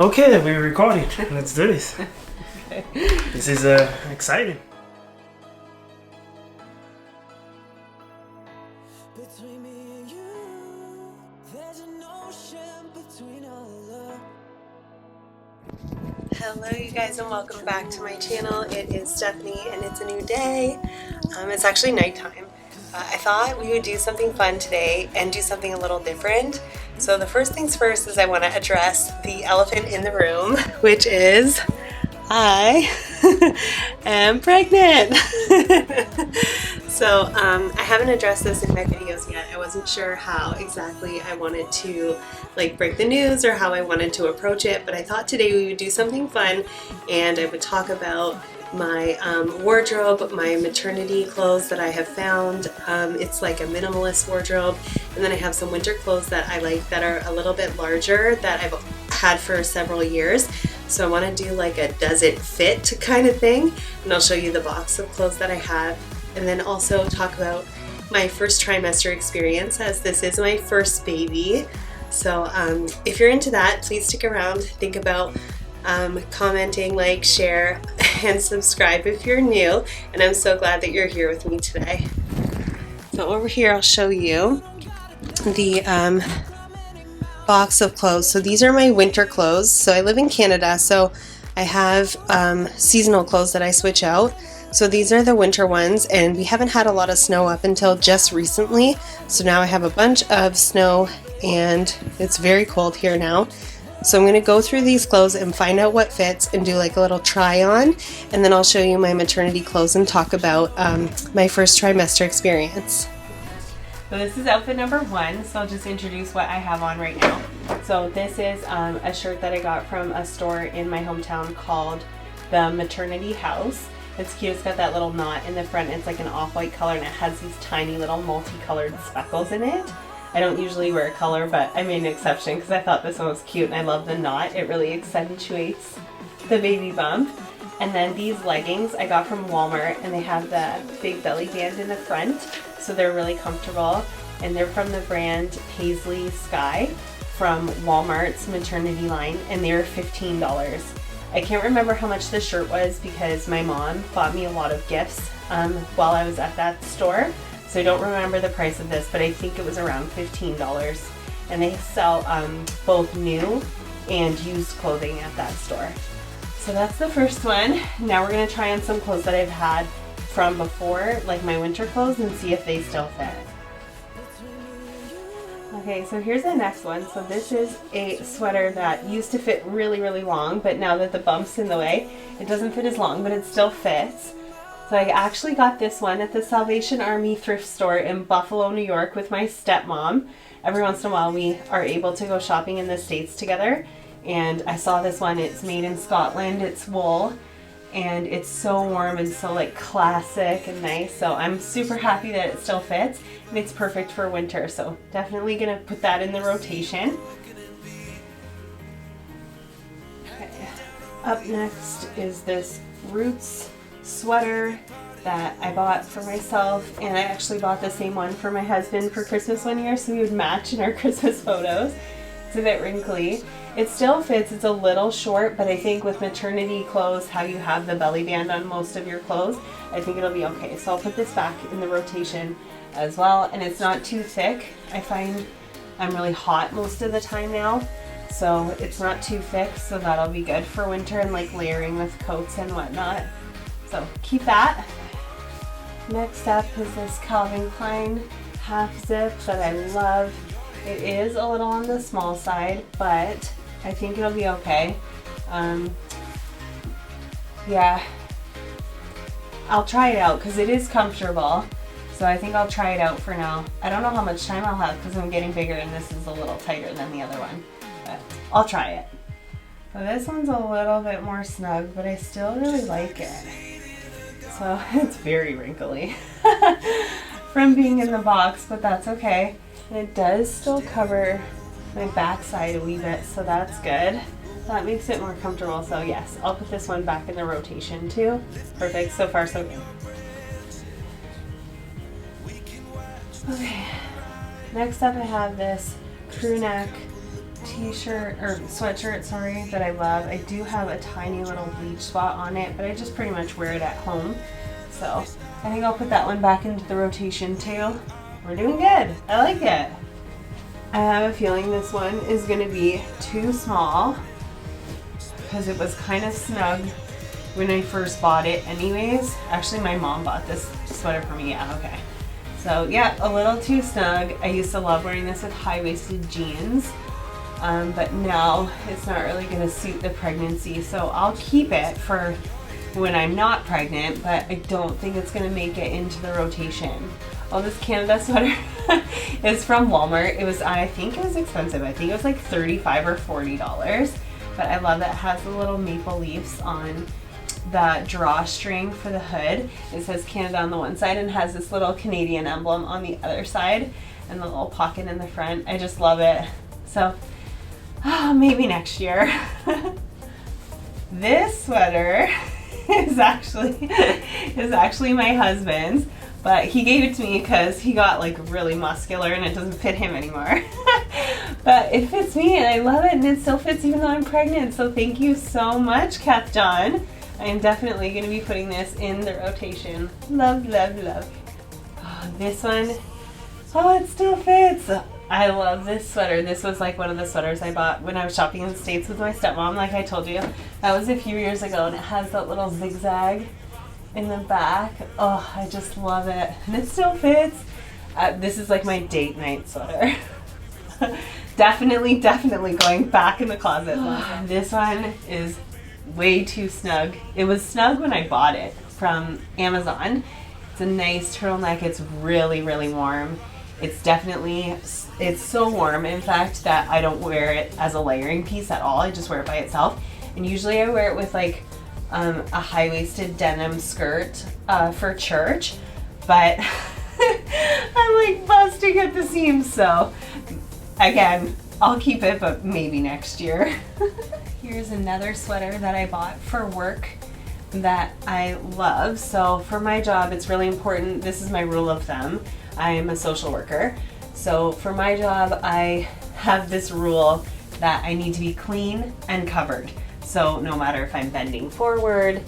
Okay, we're recording. Let's do this. Okay. This is exciting. Between me and you, there's an ocean between our love. Hello you guys and welcome back to my channel. It is Stephanie and it's a new day. It's actually nighttime. I thought we would do something fun today and do something a little different. So the first things first is I want to address the elephant in the room, which is I am pregnant. So I haven't addressed this in my videos yet. I wasn't sure how exactly I wanted to break the news or how I wanted to approach it, but I thought today we would do something fun and I would talk about my wardrobe, my maternity clothes that I have found. It's like a minimalist wardrobe, and then I have some winter clothes that I like that are a little bit larger that I've had for several years. So I want to do like a does it fit kind of thing, and I'll show you the box of clothes that I have, and then also talk about my first trimester experience, as this is my first baby. So if you're into that, please stick around. Think about commenting, like, share, and subscribe if you're new, and I'm so glad that you're here with me today. So over here I'll show you the box of clothes. So these are my winter clothes. So I live in Canada, so I have seasonal clothes that I switch out. So these are the winter ones, and we haven't had a lot of snow up until just recently, so now I have a bunch of snow and it's very cold here now. So I'm going to go through these clothes and find out what fits and do like a little try on, and then I'll show you my maternity clothes and talk about my first trimester experience. So this is outfit number one, so I'll just introduce what I have on right now. So this is a shirt that I got from a store in my hometown called the Maternity House. It's cute, it's got that little knot in the front, it's like an off-white color and it has these tiny little multicolored speckles in it. I don't usually wear a color, but I made an exception because I thought this one was cute and I love the knot. It really accentuates the baby bump. And then these leggings I got from Walmart, and they have the big belly band in the front, so they're really comfortable. And they're from the brand Paisley Sky from Walmart's maternity line, and they're $15. I can't remember how much the shirt was because my mom bought me a lot of gifts while I was at that store. So I don't remember the price of this, but I think it was around $15. And they sell both new and used clothing at that store. So that's the first one. Now we're gonna try on some clothes that I've had from before, like my winter clothes, and see if they still fit. Okay, so here's the next one. So this is a sweater that used to fit really, really long, but now that the bump's in the way, it doesn't fit as long, but it still fits. So I actually got this one at the Salvation Army thrift store in Buffalo, New York with my stepmom. Every once in a while we are able to go shopping in the States together, and I saw this one. It's made in Scotland, it's wool, and it's so warm and so like classic and nice. So I'm super happy that it still fits, and it's perfect for winter. So definitely gonna put that in the rotation. Okay. Up next is this Roots sweater that I bought for myself, and I actually bought the same one for my husband for Christmas one year so we would match in our Christmas photos. It's a bit wrinkly. It still fits. It's a little short, but I think with maternity clothes, how you have the belly band on most of your clothes, I think it'll be okay. So I'll put this back in the rotation as well, and it's not too thick. I find I'm really hot most of the time now, so it's not too thick, so that'll be good for winter and like layering with coats and whatnot. So keep that. Next up is this Calvin Klein half zip that I love. It is a little on the small side, but I think it'll be okay. Yeah, I'll try it out because it is comfortable. So I think I'll try it out for now. I don't know how much time I'll have because I'm getting bigger and this is a little tighter than the other one, but I'll try it. So this one's a little bit more snug, but I still really like it. So it's very wrinkly from being in the box, but that's okay. And it does still cover my backside a wee bit, so that's good. That makes it more comfortable. So yes, I'll put this one back in the rotation too. Perfect. So far so good. Okay. Next up I have this crew neck t-shirt or sweatshirt, sorry, that I love. I do have a tiny little bleach spot on it, but I just pretty much wear it at home. So I think I'll put that one back into the rotation too. We're doing good. I like it. I have a feeling this one is going to be too small because it was kind of snug when I first bought it anyways. Actually, my mom bought this sweater for me. Yeah, okay. So yeah, a little too snug. I used to love wearing this with high-waisted jeans, but now it's not really going to suit the pregnancy. So I'll keep it for when I'm not pregnant, but I don't think it's going to make it into the rotation. Oh, this Canada sweater is from Walmart. It was, I think it was expensive. I think it was like $35 or $40, but I love that it has the little maple leaves on the drawstring for the hood. It says Canada on the one side and has this little Canadian emblem on the other side and the little pocket in the front. I just love it. So maybe next year. This sweater is actually my husband's, but he gave it to me because he got like really muscular and it doesn't fit him anymore. But it fits me and I love it, and it still fits even though I'm pregnant. So thank you so much, Keth John. I am definitely going to be putting this in the rotation. Love, love, love. Oh, this one, oh, it still fits. I love this sweater. This was like one of the sweaters I bought when I was shopping in the States with my stepmom, like I told you. That was a few years ago, and it has that little zigzag in the back. Oh, I just love it. And it still fits. This is like my date night sweater. Definitely going back in the closet. This one is way too snug. It was snug when I bought it from Amazon. It's a nice turtleneck. It's really, really warm. It's so warm, in fact, that I don't wear it as a layering piece at all. I just wear it by itself. And usually I wear it with like a high-waisted denim skirt for church, but I'm like busting at the seams. So again, I'll keep it, but maybe next year. Here's another sweater that I bought for work that I love. So for my job, it's really important. This is my rule of thumb. I'm a social worker. So for my job, I have this rule that I need to be clean and covered. So no matter if I'm bending forward,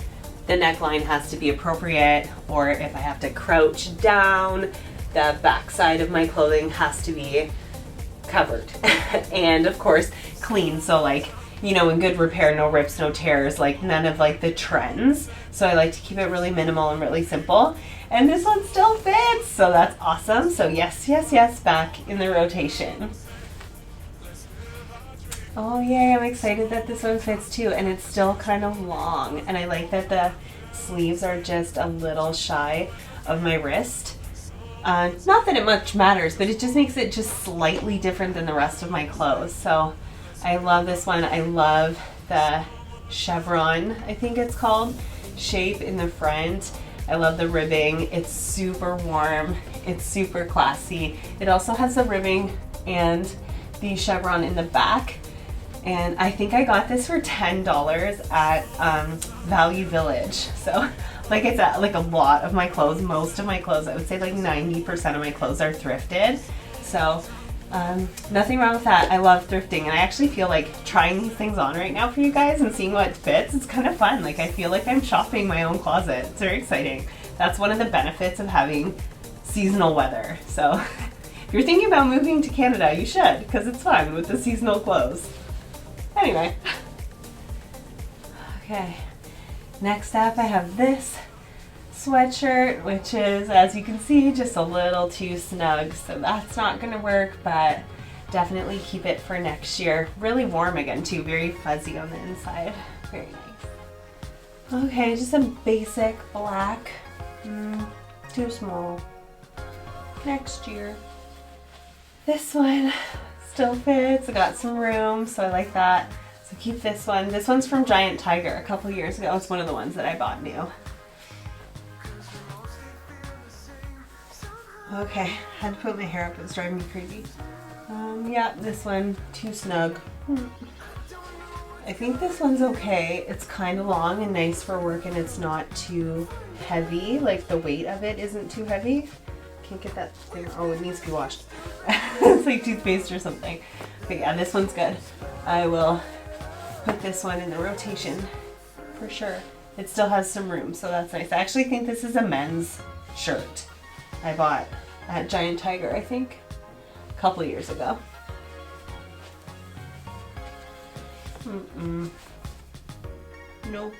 the neckline has to be appropriate, or if I have to crouch down, the back side of my clothing has to be covered. And of course, clean. So like, you know, in good repair, no rips, no tears, like none of like the trends. So I like to keep it really minimal and really simple. And this one still fits, so that's awesome. So yes, yes, yes, back in the rotation. Oh yay, I'm excited that this one fits too, and it's still kind of long. And I like that the sleeves are just a little shy of my wrist. Not that it much matters, but it just makes it just slightly different than the rest of my clothes. So I love this one. I love the chevron, I think it's called, shape in the front. I love the ribbing. It's super warm. It's super classy. It also has the ribbing and the chevron in the back. And I think I got this for $10 at Value Village. So like it's like a lot of my clothes, most of my clothes, I would say like 90% of my clothes are thrifted. So nothing wrong with that. I love thrifting, and I actually feel like trying these things on right now for you guys and seeing what fits. It's kind of fun. Like I feel like I'm shopping my own closet. It's very exciting. That's one of the benefits of having seasonal weather. So if you're thinking about moving to Canada, you should, because it's fun with the seasonal clothes. Anyway. Okay. Next up, I have this sweatshirt, which is, as you can see, just a little too snug, so that's not going to work, but definitely keep it for next year. Really warm again too, very fuzzy on the inside. Very nice. Okay, just a basic black. Too small. Next year. This one still fits. I got some room, so I like that. So keep this one. This one's from Giant Tiger a couple years ago. It's one of the ones that I bought new. Okay, had to put my hair up. It was driving me crazy. Yeah, this one, too snug. I think this one's okay. It's kind of long and nice for work, and it's not too heavy. Like the weight of it isn't too heavy. Can't get that thing. Oh, it needs to be washed. It's like toothpaste or something. But yeah, this one's good. I will put this one in the rotation for sure. It still has some room, so that's nice. I actually think this is a men's shirt I bought at Giant Tiger, I think, a couple years ago. Nope.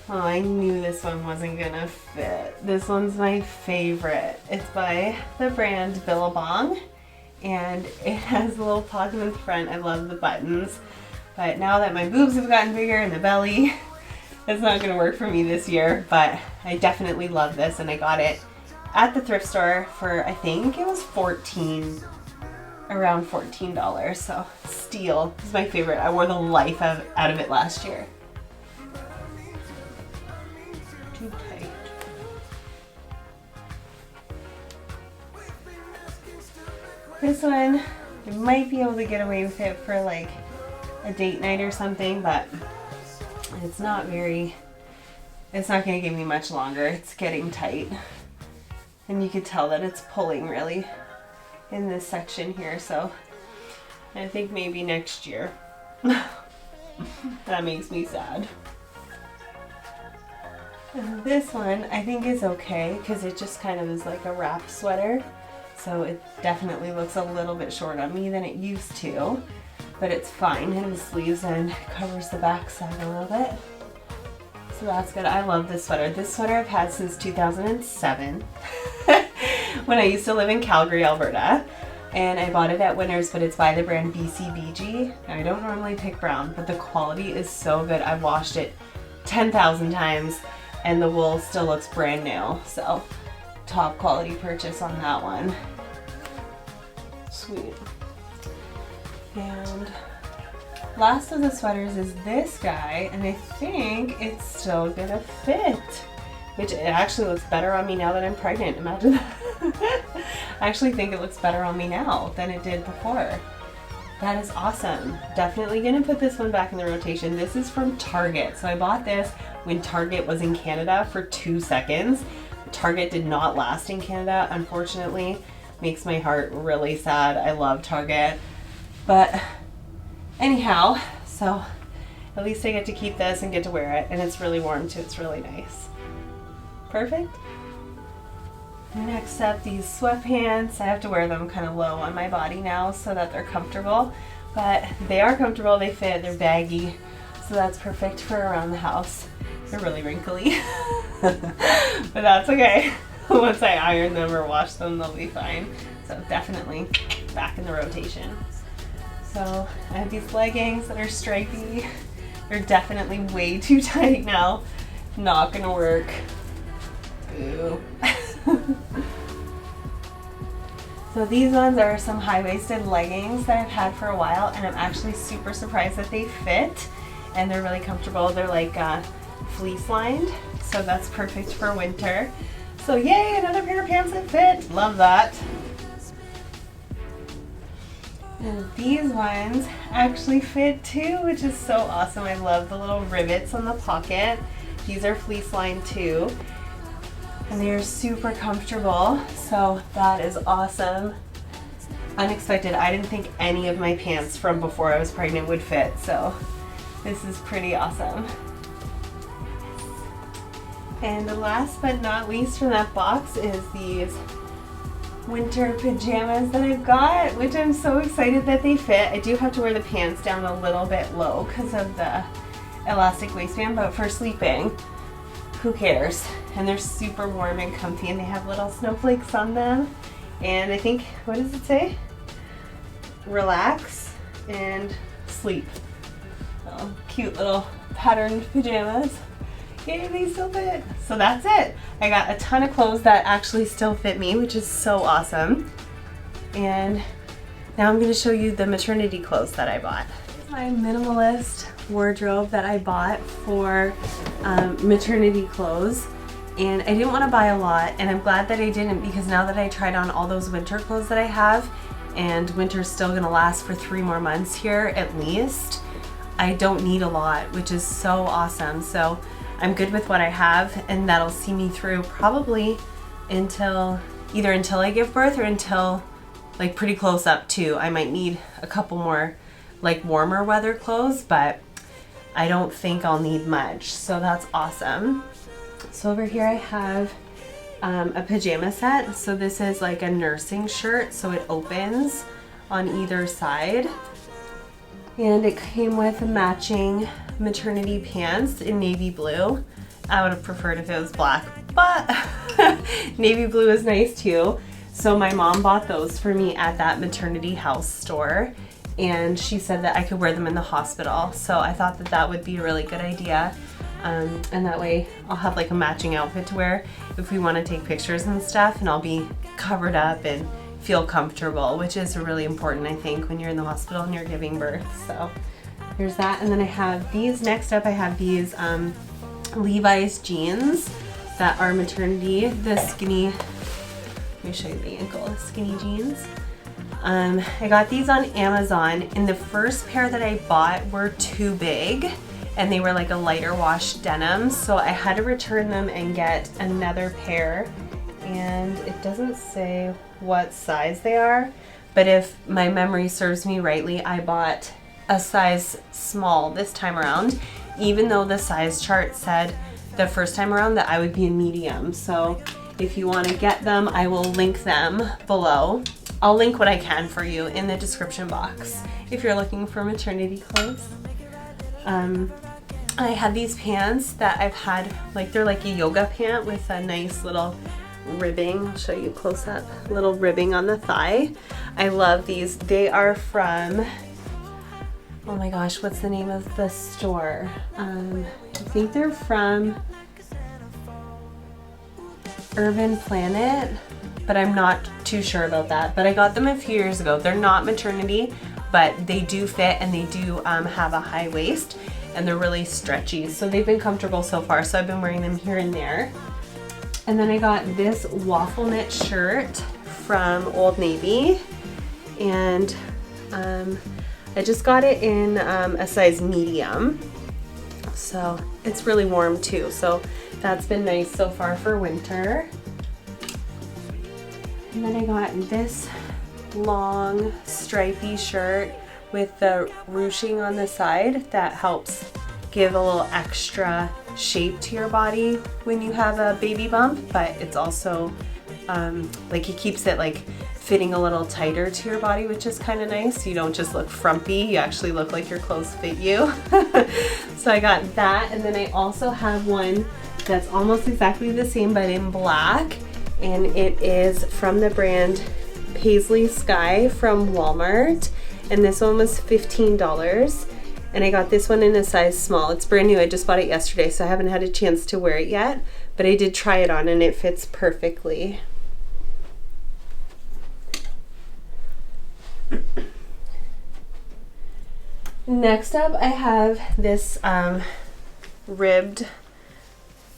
Oh, I knew this one wasn't gonna fit. This one's my favorite. It's by the brand Billabong, and it has a little pocket in the front. I love the buttons, but now that my boobs have gotten bigger and the belly, it's not gonna work for me this year, but I definitely love this, and I got it at the thrift store for, I think it was around $14, so steal. This is my favorite. I wore the life out of it last year. Too tight. This one, you might be able to get away with it for like a date night or something, but it's not gonna give me much longer. It's getting tight. And you could tell that it's pulling really in this section here, so I think maybe next year. That makes me sad. And this one I think is okay because it just kind of is like a wrap sweater, so it definitely looks a little bit short on me than it used to, but it's fine in the sleeves and covers the back side a little bit, so that's good. I love this sweater. This sweater I've had since 2007 when I used to live in Calgary, Alberta, and I bought it at Winners, but it's by the brand BCBG. Now, I don't normally pick brown, but the quality is so good. I've washed it 10,000 times and the wool still looks brand new, so top quality purchase on that one. Sweet. And last of the sweaters is this guy, and I think it's still gonna fit, which it actually looks better on me now that I'm pregnant. Imagine that. I actually think it looks better on me now than it did before. That is awesome. Definitely gonna put this one back in the rotation. This is from Target. So I bought this when Target was in Canada for 2 seconds. Target did not last in Canada, unfortunately. Makes my heart really sad. I love Target. But anyhow, so at least I get to keep this and get to wear it, and it's really warm too. It's really nice. Perfect. Next up, these sweatpants. I have to wear them kind of low on my body now so that they're comfortable, but they are comfortable, they fit, they're baggy, so that's perfect for around the house. They're really wrinkly, but that's okay. Once I iron them or wash them, they'll be fine. So definitely back in the rotation. So I have these leggings that are stripy. They're definitely way too tight now. Not gonna work. Boo. So these ones are some high-waisted leggings that I've had for a while, and I'm actually super surprised that they fit, and they're really comfortable. They're like fleece lined, so that's perfect for winter. So yay, another pair of pants that fit. Love that. And these ones actually fit too, which is so awesome. I love the little rivets on the pocket. These are fleece lined too, and they are super comfortable, so that is awesome. Unexpected. I didn't think any of my pants from before I was pregnant would fit, so this is pretty awesome. And last but not least from that box is these winter pajamas that I've got, which I'm so excited that they fit. I do have to wear the pants down a little bit low because of the elastic waistband, but for sleeping, who cares? And they're super warm and comfy, and they have little snowflakes on them. And I think, what does it say? Relax and sleep. So, cute little patterned pajamas. Yay, they still fit. So that's it. I got a ton of clothes that actually still fit me, which is so awesome. And now I'm going to show you the maternity clothes that I bought. My minimalist wardrobe that I bought for maternity clothes, and I didn't want to buy a lot, and I'm glad that I didn't, because now that I tried on all those winter clothes that I have, and winter's still going to last for 3 more months here at least, I don't need a lot, which is so awesome. So I'm good with what I have, and that'll see me through probably until I give birth or until like pretty close up too. I might need a couple more like warmer weather clothes, but I don't think I'll need much. So that's awesome. So over here I have a pajama set. So this is like a nursing shirt, so it opens on either side. And it came with matching maternity pants in navy blue. I would have preferred if it was black, but navy blue is nice too. So my mom bought those for me at that maternity house store, and she said that I could wear them in the hospital. So I thought that that would be a really good idea. And that way I'll have like a matching outfit to wear if we want to take pictures and stuff, and I'll be covered up and feel comfortable, which is really important, I think, when you're in the hospital and you're giving birth. So there's that. And then I have these. Next up I have these Levi's jeans that are maternity, the skinny, let me show you the ankle, skinny jeans. I got these on Amazon, and the first pair that I bought were too big, and they were like a lighter wash denim, so I had to return them and get another pair, and it doesn't say what size they are, but if my memory serves me rightly, I bought a size small this time around, even though the size chart said the first time around that I would be a medium. So if you want to get them, I will link them below. I'll link what I can for you in the description box if you're looking for maternity clothes. I have these pants that I've had, like they're like a yoga pant with a nice little ribbing. I'll show you close up, little ribbing on the thigh. I love these. They are from, oh my gosh, what's the name of the store? I think they're from Urban Planet, but I'm not too sure about that. But I got them a few years ago. They're not maternity, but they do fit, and they do have a high waist, and they're really stretchy. So they've been comfortable so far. So I've been wearing them here and there. And then I got this waffle knit shirt from Old Navy, and I just got it in a size medium. So it's really warm too. So that's been nice so far for winter. And then I got this long stripy shirt with the ruching on the side that helps give a little extra shape to your body when you have a baby bump, but it's also like it keeps it like fitting a little tighter to your body, which is kind of nice. You don't just look frumpy, you actually look like your clothes fit you. So I got that, and then I also have one that's almost exactly the same but in black, and it is from the brand Paisley Sky from Walmart, and this one was $15, and I got this one in a size small. It's brand new, I just bought it yesterday, so I haven't had a chance to wear it yet, but I did try it on and it fits perfectly. Next up I have this ribbed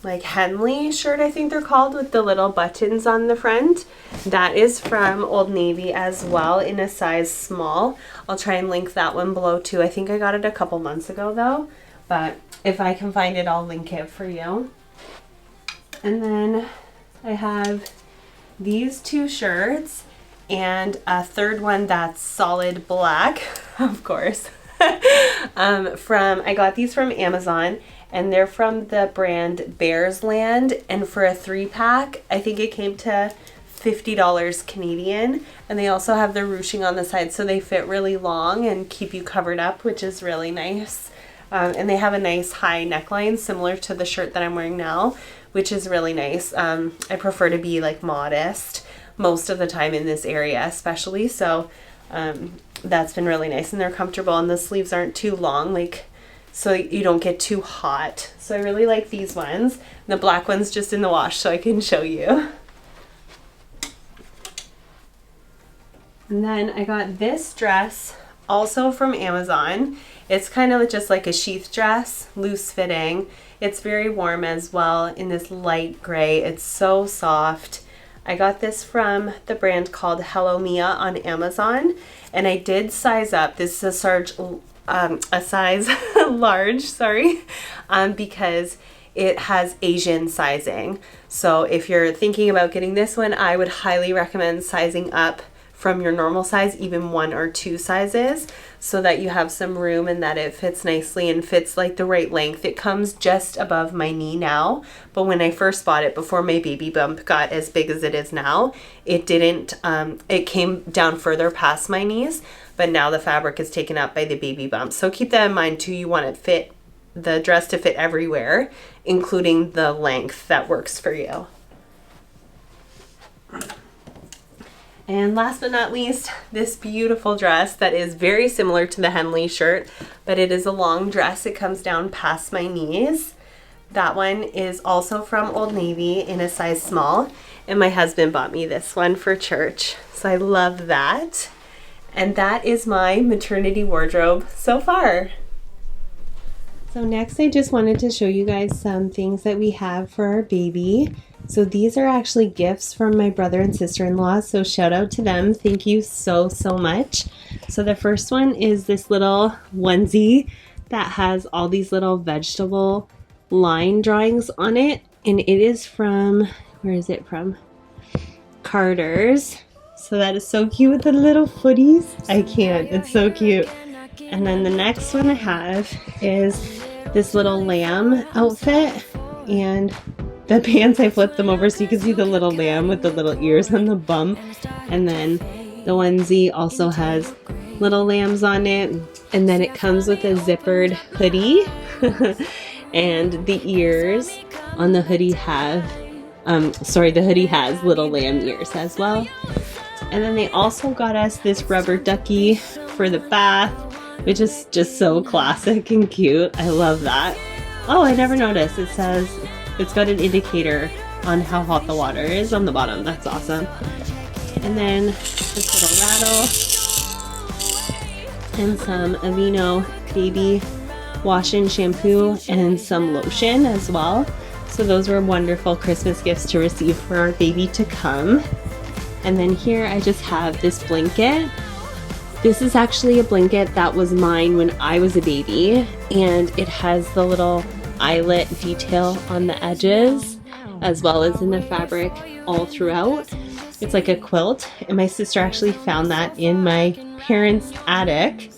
like Henley shirt, I think they're called, with the little buttons on the front. That is from Old Navy as well, in a size small. I'll try and link that one below too. I think I got it a couple months ago though, but if I can find it, I'll link it for you. And then I have these two shirts and a third one that's solid black, of course. I got these from Amazon, and they're from the brand Bears Land, and for a 3-pack I think it came to $50 Canadian, and they also have the ruching on the side, so they fit really long and keep you covered up, which is really nice. And they have a nice high neckline similar to the shirt that I'm wearing now, which is really nice. I prefer to be like modest most of the time in this area especially, so that's been really nice, and they're comfortable, and the sleeves aren't too long, like, so you don't get too hot. So I really like these ones. The black one's just in the wash, so I can show you. And then I got this dress also from Amazon. It's kind of just like a sheath dress, loose fitting. It's very warm as well, in this light gray. It's so soft. I got this from the brand called Hello Mia on Amazon, and I did size up. This is a size large, sorry, because it has Asian sizing. So if you're thinking about getting this one, I would highly recommend sizing up from your normal size, even 1 or 2 sizes, so that you have some room and that it fits nicely and fits like the right length. It comes just above my knee now, but when I first bought it, before my baby bump got as big as it is now, it didn't, it came down further past my knees, but now the fabric is taken up by the baby bump. So keep that in mind too. You want it fit, the dress to fit everywhere, including the length that works for you. And last but not least, this beautiful dress that is very similar to the Henley shirt, but it is a long dress. It comes down past my knees. That one is also from Old Navy in a size small, and my husband bought me this one for church. So I love that. And that is my maternity wardrobe so far. So next I just wanted to show you guys some things that we have for our baby. So these are actually gifts from my brother and sister-in-law, so shout out to them. Thank you so much. So the first one is this little onesie that has all these little vegetable line drawings on it, and it is from, where is it from? Carter's. So that is so cute with the little footies. I can't, it's so cute. And then the next one I have is this little lamb outfit, and the pants, I flipped them over so you can see the little lamb with the little ears on the bum. And then the onesie also has little lambs on it. And then it comes with a zippered hoodie. And the ears on the hoodie have, the hoodie has little lamb ears as well. And then they also got us this rubber ducky for the bath, which is just so classic and cute. I love that. Oh, I never noticed. It says, it's got an indicator on how hot the water is on the bottom. That's awesome. And then this little rattle and some Aveeno baby wash and shampoo and some lotion as well. So those were wonderful Christmas gifts to receive for our baby to come. And then here I just have this blanket. This is actually a blanket that was mine when I was a baby, and it has the little eyelet detail on the edges as well as in the fabric all throughout. It's like a quilt, and my sister actually found that in my parents' attic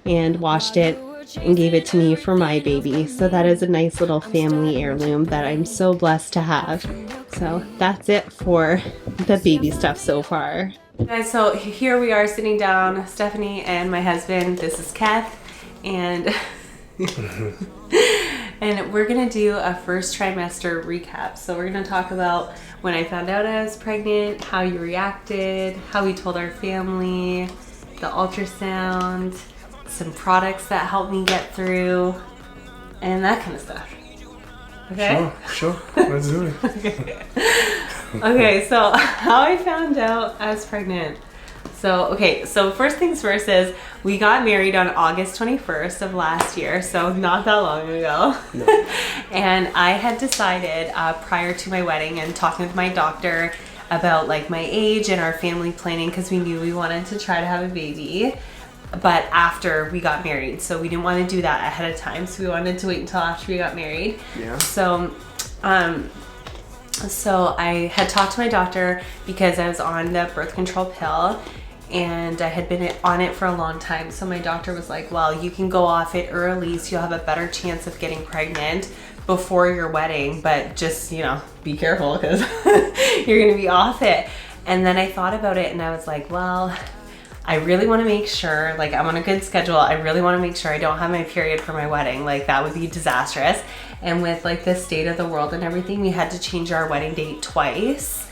and washed it and gave it to me for my baby. So that is a nice little family heirloom that I'm so blessed to have. So that's it for the baby stuff so far. Guys, so here we are sitting down, Stephanie and my husband. This is Keth, and and we're gonna do a first trimester recap. So we're gonna talk about when I found out I was pregnant, how you reacted, how we told our family, the ultrasound, some products that helped me get through, and that kind of stuff. Okay? Sure. Let's do it. Okay, so how I found out I was pregnant. So first things first is we got married on August 21st of last year, so not that long ago. No. And I had decided prior to my wedding and talking with my doctor about like my age and our family planning, because we knew we wanted to try to have a baby, but after we got married. So we didn't want to do that ahead of time, so we wanted to wait until after we got married. Yeah. So I had talked to my doctor because I was on the birth control pill and I had been on it for a long time. So my doctor was like, well, you can go off it early so you'll have a better chance of getting pregnant before your wedding, but just, you know, be careful because you're gonna be off it. And then I thought about it and I was like, well, I really want to make sure, like I'm on a good schedule. I really want to make sure I don't have my period for my wedding. Like that would be disastrous. And with like the state of the world and everything, we had to change our wedding date twice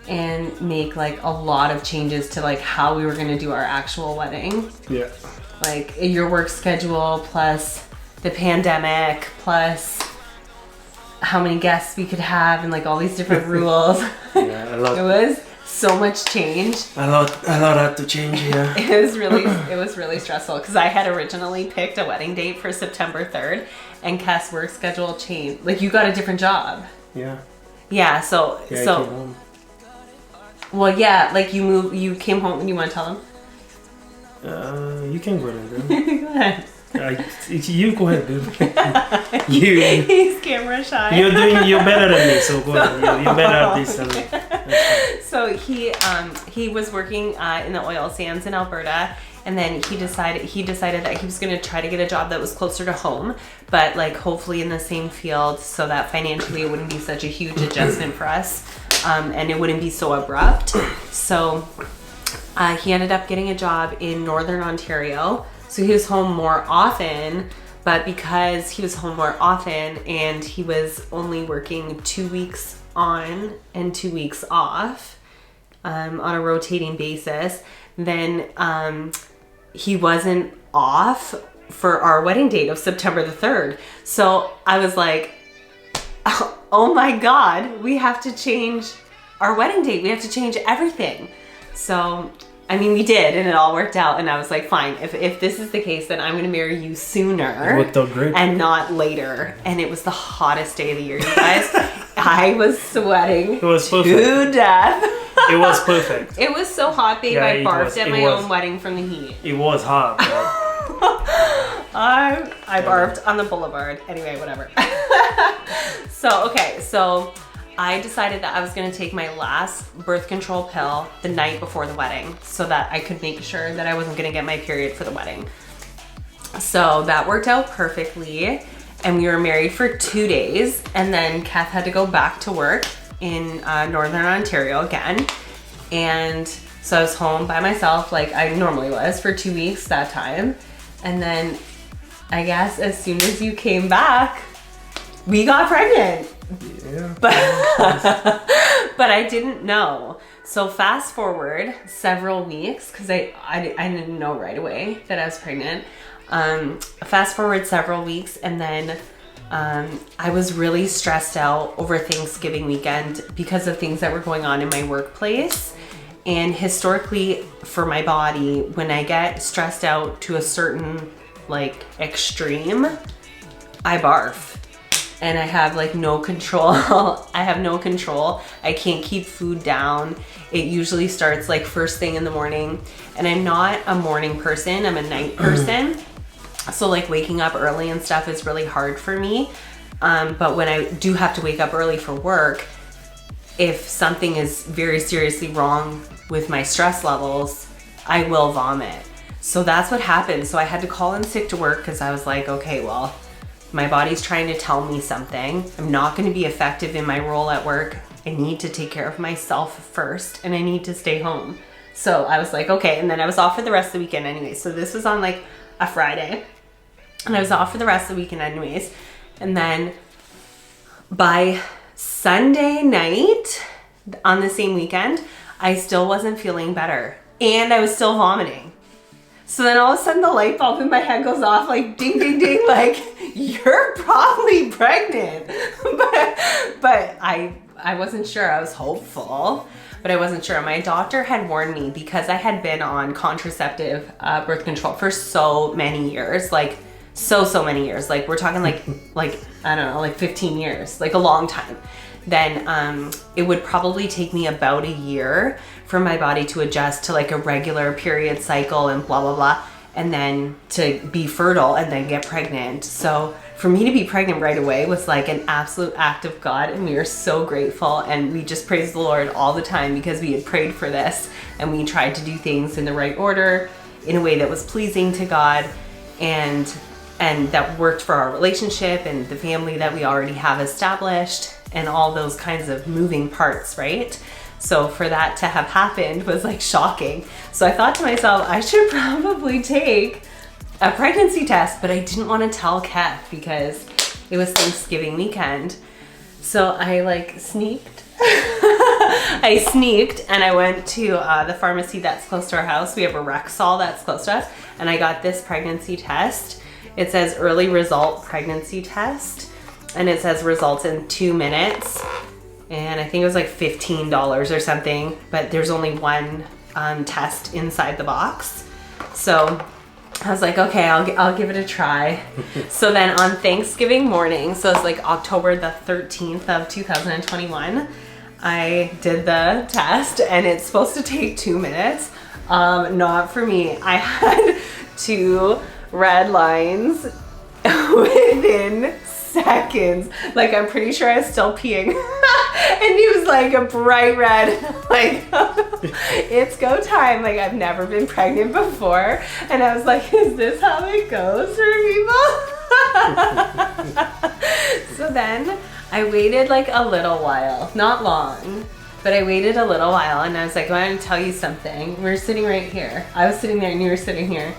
and make like a lot of changes to like how we were going to do our actual wedding. Yeah. Like your work schedule plus the pandemic plus how many guests we could have and like all these different rules. Yeah, a lot. It was so much change. A lot had to change, yeah. It was really stressful because I had originally picked a wedding date for September 3rd and Keth's work schedule changed. Like you got a different job. Yeah. Yeah, so I came home. Well, yeah, like you came home and you want to tell him? You can go ahead, dude. Go ahead. You go ahead, dude. He's camera shy. You're better than me, so go ahead. You're better at this than me. So he was working in the oil sands in Alberta, and then he decided that he was going to try to get a job that was closer to home, but like hopefully in the same field, so that financially it wouldn't be such a huge adjustment for us, and it wouldn't be so abrupt. So he ended up getting a job in Northern Ontario, so he was home more often. But because he was home more often and he was only working 2 weeks on and 2 weeks off on a rotating basis, then he wasn't off for our wedding date of September the 3rd. So I was like, oh my God, we have to change our wedding date. We have to change everything. So I mean, we did, and it all worked out, and I was like, fine, if this is the case, then I'm going to marry you sooner. It worked out great. And not later. And it was the hottest day of the year, you guys. I was sweating It was perfect. to death. It was perfect. It was so hot, babe, Yeah, I it barfed was- at it my was. own wedding from the heat. It was hot. But I barfed on the boulevard. Anyway, whatever. So I decided that I was going to take my last birth control pill the night before the wedding so that I could make sure that I wasn't going to get my period for the wedding. So that worked out perfectly, and we were married for 2 days, and then Keth had to go back to work in Northern Ontario again, and so I was home by myself like I normally was for 2 weeks that time. And then I guess as soon as you came back, we got pregnant. yeah. But I didn't know. So fast forward several weeks, because I didn't know right away that I was pregnant. Fast forward several weeks, and then I was really stressed out over Thanksgiving weekend because of things that were going on in my workplace. And historically for my body, when I get stressed out to a certain like extreme, I barf. And I have like no control. I have no control. I can't keep food down. It usually starts like first thing in the morning. And I'm not a morning person, I'm a night person. So like waking up early and stuff is really hard for me. But when I do have to wake up early for work, if something is very seriously wrong with my stress levels, I will vomit. So that's what happened. So I had to call in sick to work because I was like, okay, well, my body's trying to tell me something. I'm not going to be effective in my role at work. I need to take care of myself first, and I need to stay home. So I was like, okay. And then I was off for the rest of the weekend anyway. So this was on like a Friday, and I was off for the rest of the weekend anyways. And then by Sunday night on the same weekend, I still wasn't feeling better, and I was still vomiting. So then all of a sudden the light bulb in my head goes off like ding, ding, ding, like you're probably pregnant. but I wasn't sure. I was hopeful, but I wasn't sure. My doctor had warned me because I had been on contraceptive birth control for so many years, like so many years. Like we're talking like I don't know, like 15 years, like a long time. Then it would probably take me about a year for my body to adjust to like a regular period cycle and blah, blah, blah, and then to be fertile and then get pregnant. So for me to be pregnant right away was like an absolute act of God, and we are so grateful, and we just praise the Lord all the time because we had prayed for this, and we tried to do things in the right order in a way that was pleasing to God, and that worked for our relationship and the family that we already have established, and all those kinds of moving parts, right? So for that to have happened was like shocking. So I thought to myself, I should probably take a pregnancy test, but I didn't want to tell Keth because it was Thanksgiving weekend. So I like sneaked. I sneaked and I went to the pharmacy that's close to our house. We have a Rexall that's close to us, and I got this pregnancy test. It says early result pregnancy test, and it says results in 2 minutes. And I think it was like $15 or something, but there's only one test inside the box. So I was like, okay, I'll give it a try. So then on Thanksgiving morning, so it's like October the 13th of 2021, I did the test, and it's supposed to take 2 minutes. Not for me. I had 2 red lines within seconds. Like I'm pretty sure I was still peeing And he was like a bright red, like, it's go time. Like, I've never been pregnant before. And I was like, is this how it goes for people? So then I waited like a little while, not long, but I waited a little while and I was like, I want to tell you something. We were sitting right here. I was sitting there and you were sitting here.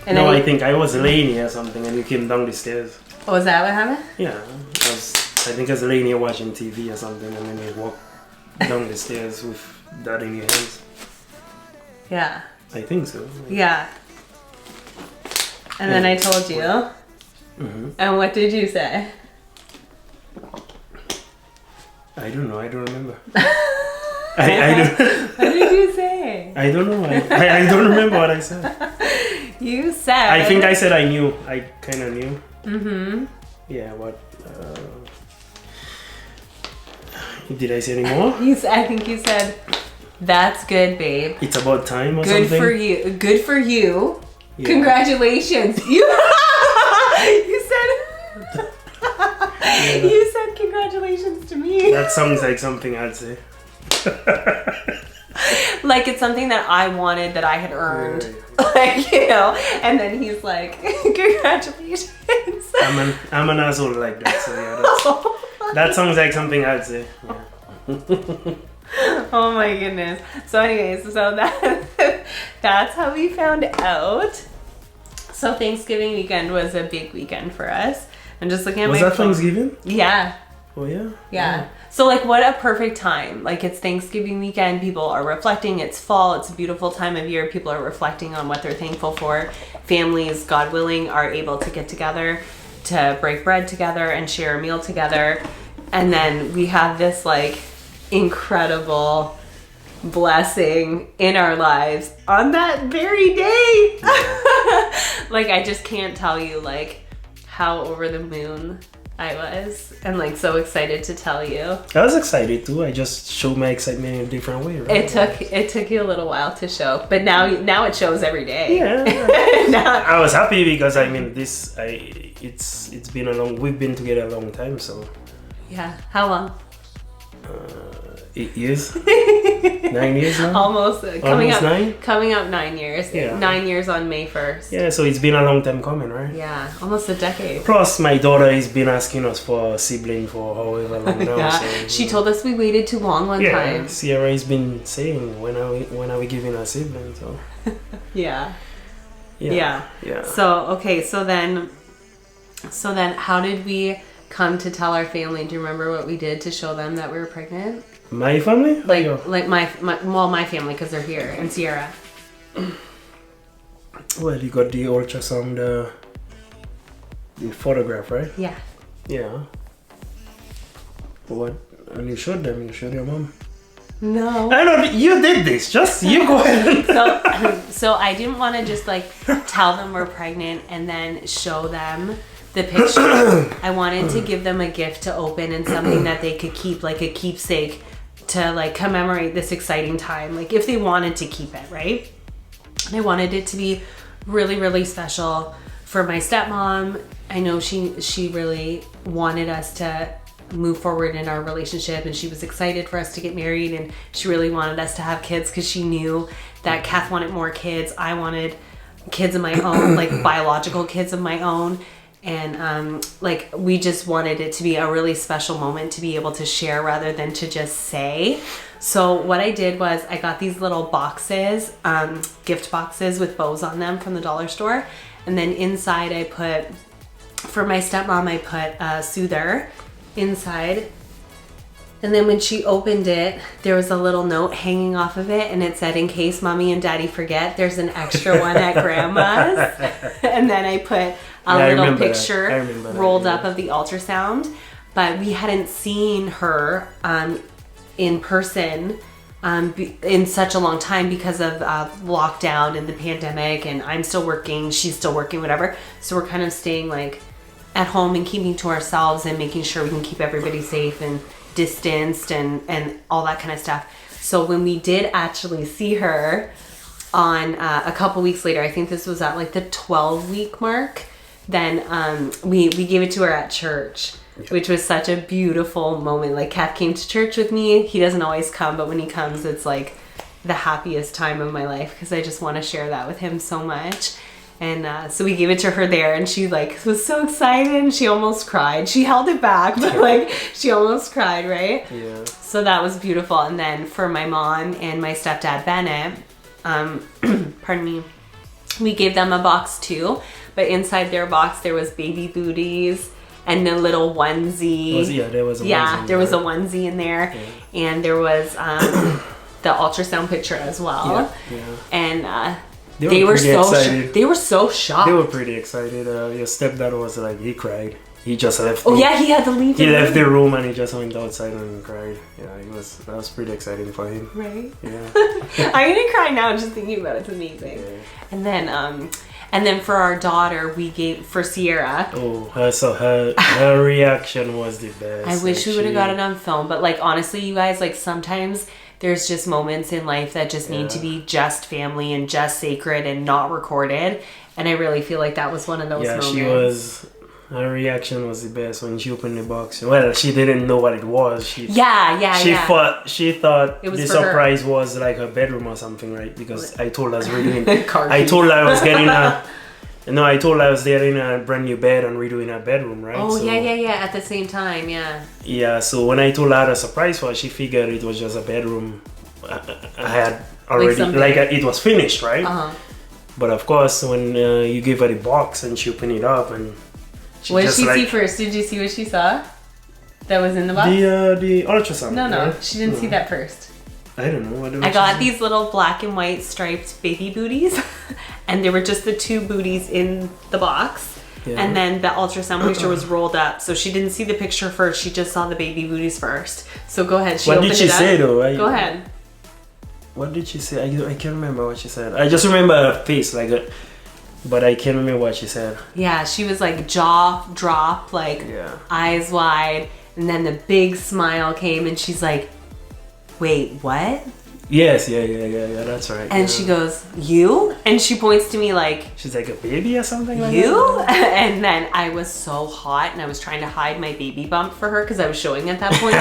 And No, then I think I was laying here or something and you came down the stairs. Oh, was that what happened? Yeah, I think I was laying here watching TV or something and then you walked down the stairs with that in your hands. Yeah. I think so. Yeah. And then I told you. Mm-hmm. And what did you say? I don't know. I don't remember. I don't. What did you say? I don't know. I don't remember what I said. You said. I think I said I knew. I kind of knew. Mm-hmm. Yeah. What? Did I say any more? I think you said, "That's good, babe. It's about time or Good something. for you. Good for you. Yeah. Congratulations." You. You said. Yeah. You said congratulations to me. That sounds like something I'd say. Like it's something that I wanted that I had earned. Yeah. Like, you know, and then he's like, congratulations. I'm an asshole like that. So yeah, that sounds like something I'd say. Yeah. Oh my goodness. So anyways, so that's how we found out. So Thanksgiving weekend was a big weekend for us. I'm just looking at Was my that phone. Thanksgiving? Yeah. Oh yeah. Yeah. So like what a perfect time. Like it's Thanksgiving weekend. People are reflecting. It's fall. It's a beautiful time of year. People are reflecting on what they're thankful for. Families, God willing, are able to get together to break bread together and share a meal together. And then we have this like incredible blessing in our lives on that very day. Like I just can't tell you like how over the moon I was and like so excited to tell you. I was excited too. I just showed my excitement in a different way. Right? It took you a little while to show, but now it shows every day. Yeah. Now, I was happy because I mean it's been we've been together a long time, so yeah. How long? 8 years, 9 years now. Almost coming Almost up 9? Coming up 9 years. Yeah. 9 years on May 1st. Yeah, so it's been a long time coming, right? Yeah, almost a decade. Plus, my daughter has been asking us for a sibling for however long now. Yeah. So, She told us we waited too long one yeah, time. Sierra has been saying when are we giving a sibling? So Yeah. yeah. So okay, so then how did we come to tell our family? Do you remember what we did to show them that we were pregnant? My family? Like Yeah. like my family because they're here and Sierra. Well, you got the ultrasound the photograph, right? Yeah. Yeah. What? And you showed them? You showed your mom? No. I know you did this. Just you go ahead. So I didn't want to just like tell them we're pregnant and then show them the picture. I wanted to give them a gift to open and something that they could keep, like a keepsake to like commemorate this exciting time. Like if they wanted to keep it, right? And I wanted it to be really, really special for my stepmom. I know she really wanted us to move forward in our relationship and she was excited for us to get married and she really wanted us to have kids because she knew that Keth wanted more kids. I wanted kids of my own, like biological kids of my own. And like we just wanted it to be a really special moment to be able to share rather than to just say. So what I did was I got these little boxes, gift boxes with bows on them from the dollar store. And then inside I put, for my stepmom, I put a soother inside. And then when she opened it, there was a little note hanging off of it and it said, in case mommy and daddy forget, there's an extra one at grandma's. And then I put a little picture rolled up of the ultrasound. But we hadn't seen her in person in such a long time because of lockdown and the pandemic, and I'm still working, she's still working, whatever. So we're kind of staying like at home and keeping to ourselves and making sure we can keep everybody safe and distanced and all that kind of stuff. So when we did actually see her on a couple weeks later, I think this was at like the 12-week mark, then we gave it to her at church. which was such a beautiful moment. Like Keth came to church with me. He doesn't always come, but when he comes, it's like the happiest time of my life because I just want to share that with him so much. And so we gave it to her there, and she like was so excited, and she almost cried. She held it back, but like she almost cried, right? Yeah. So that was beautiful. And then for my mom and my stepdad Bennett, pardon me, we gave them a box too, but inside their box there was baby booties and a little onesie. There was a onesie. Yeah, there was a onesie in there, and there was the ultrasound picture as well. Yeah. And they were so excited. they were so shocked. They were pretty excited. Your stepdad was like, he cried. He just left. Oh yeah, he had to leave. He left the room and he just went outside and cried. Yeah, that was pretty exciting for him. Right. Yeah. I'm gonna cry now just thinking about it. It's amazing. Yeah. And then for our daughter, we gave for Sierra. Oh, so her reaction was the best. I wish we would have got it on film, but like honestly, you guys, like sometimes there's just moments in life that just need to be just family and just sacred and not recorded. And I really feel like that was one of those moments. Her reaction was the best when she opened the box. Well, she didn't know what it was. She thought the surprise was like her bedroom or something, right? Because I told her I told her I was getting I was getting a brand new bed and redoing her bedroom, right? Oh, so, yeah. At the same time, yeah. Yeah, so when I told her the surprise was, she figured it was just a bedroom. I had already, it was finished, right? Uh-huh. But of course, when you give her the box and she opened it up and what did she see first? Did you see what she saw? That was in the box? The ultrasound. No, right? She didn't see that first. I don't know. I got these little black and white striped baby booties, and they were just the two booties in the box. Yeah. And then the ultrasound picture was rolled up, so she didn't see the picture first. She just saw the baby booties first. So go ahead. What did she say though? Go ahead. What did she say? I can't remember what she said. I just remember her face, but I can't remember what she said. Yeah, she was like jaw drop, like eyes wide, and then the big smile came, and she's like, "Wait, what?" Yes, yeah, that's right. And she goes, "You?" And she points to me like, she's like, a baby or something like you? that? And then I was so hot, and I was trying to hide my baby bump for her because I was showing at that point.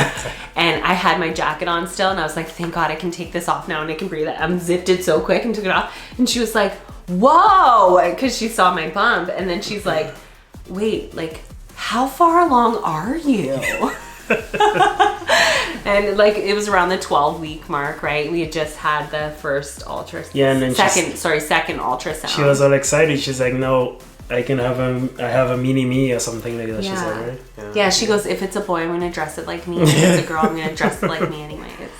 And I had my jacket on still, and I was like, thank God I can take this off now and I can breathe. I unzipped it so quick and took it off. And she was like, whoa, because she saw my bump. And then she's like, wait, like, how far along are you? And like it was around the 12-week mark, right? We had just had the first ultrasound. Yeah, and then second ultrasound. She was all excited. She's like, "No, I have a mini me or something like that." Yeah. She said, right? Yeah. She goes, "If it's a boy, I'm gonna dress it like me. If it's a girl, I'm gonna dress it like me anyways."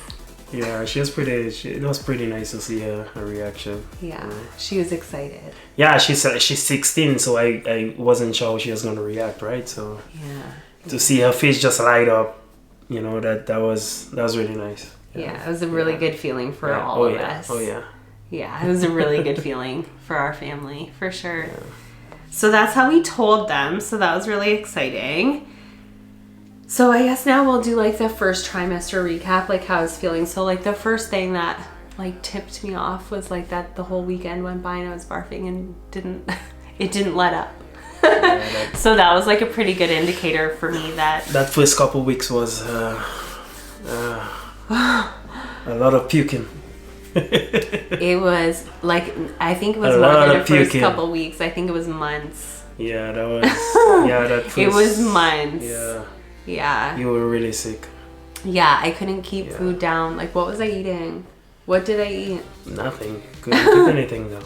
Yeah, she was pretty. It was pretty nice to see her reaction. Yeah, she was excited. Yeah, she's 16, so I wasn't sure how she was gonna react, right? So to see her face just light up. You know, that was really nice. Yeah, it was a really good feeling for all of us. Oh yeah. Yeah, it was a really good feeling for our family, for sure. Yeah. So that's how we told them. So that was really exciting. So I guess now we'll do like the first trimester recap, like how I was feeling. So like the first thing that like tipped me off was like that the whole weekend went by and I was barfing and it didn't let up. So that was like a pretty good indicator for me that first couple weeks was a lot of puking. It was like, I think it was more than the first couple weeks. I think it was months. Yeah, that was it was months. Yeah, you were really sick. Yeah, I couldn't keep food down. Like, what was I eating? What did I eat? Nothing. Couldn't eat anything though.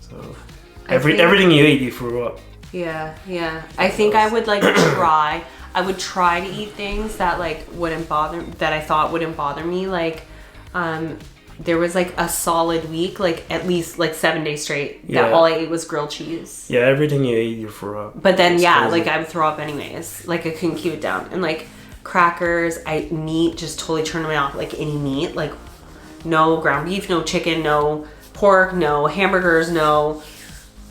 So everything you ate, you threw up. Yeah. I think I would like try. I would try to eat things that like that I thought wouldn't bother me. Like, there was like a solid week, like at least like 7 days straight, that all I ate was grilled cheese. Yeah, everything you ate, you threw up. But then like I would throw up anyways. Like I couldn't keep it down. And like crackers, meat just totally turned me off. Like any meat, like no ground beef, no chicken, no pork, no hamburgers, no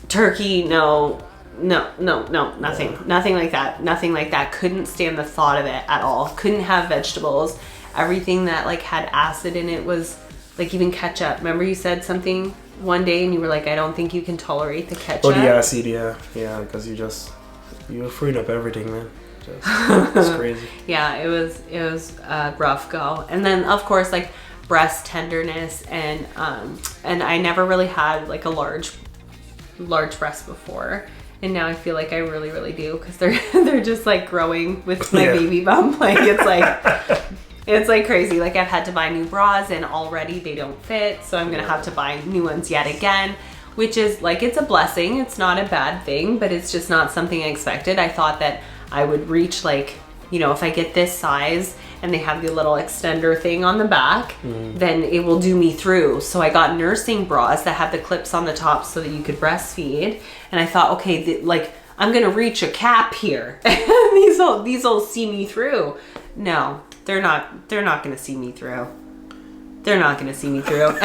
turkey, nothing like that. Couldn't stand the thought of it at all. Couldn't have vegetables. Everything that like had acid in it was like, even ketchup. Remember you said something one day and you were like, I don't think you can tolerate the ketchup. Oh, the acid, yeah, because you were freeing up everything, man. It's crazy. Yeah, it was a rough go. And then of course like breast tenderness and I never really had like a large breast before. And now I feel like I really, really do, because they're just like growing with my baby bump. Like it's like crazy. Like I've had to buy new bras and already they don't fit. So I'm going to have to buy new ones yet again, which is like, it's a blessing. It's not a bad thing, but it's just not something I expected. I thought that I would reach like, you know, if I get this size and they have the little extender thing on the back, then it will do me through. So I got nursing bras that have the clips on the top so that you could breastfeed. And I thought, okay, like I'm going to reach a cap here. these will see me through. No, they're not going to see me through. They're not going to see me through.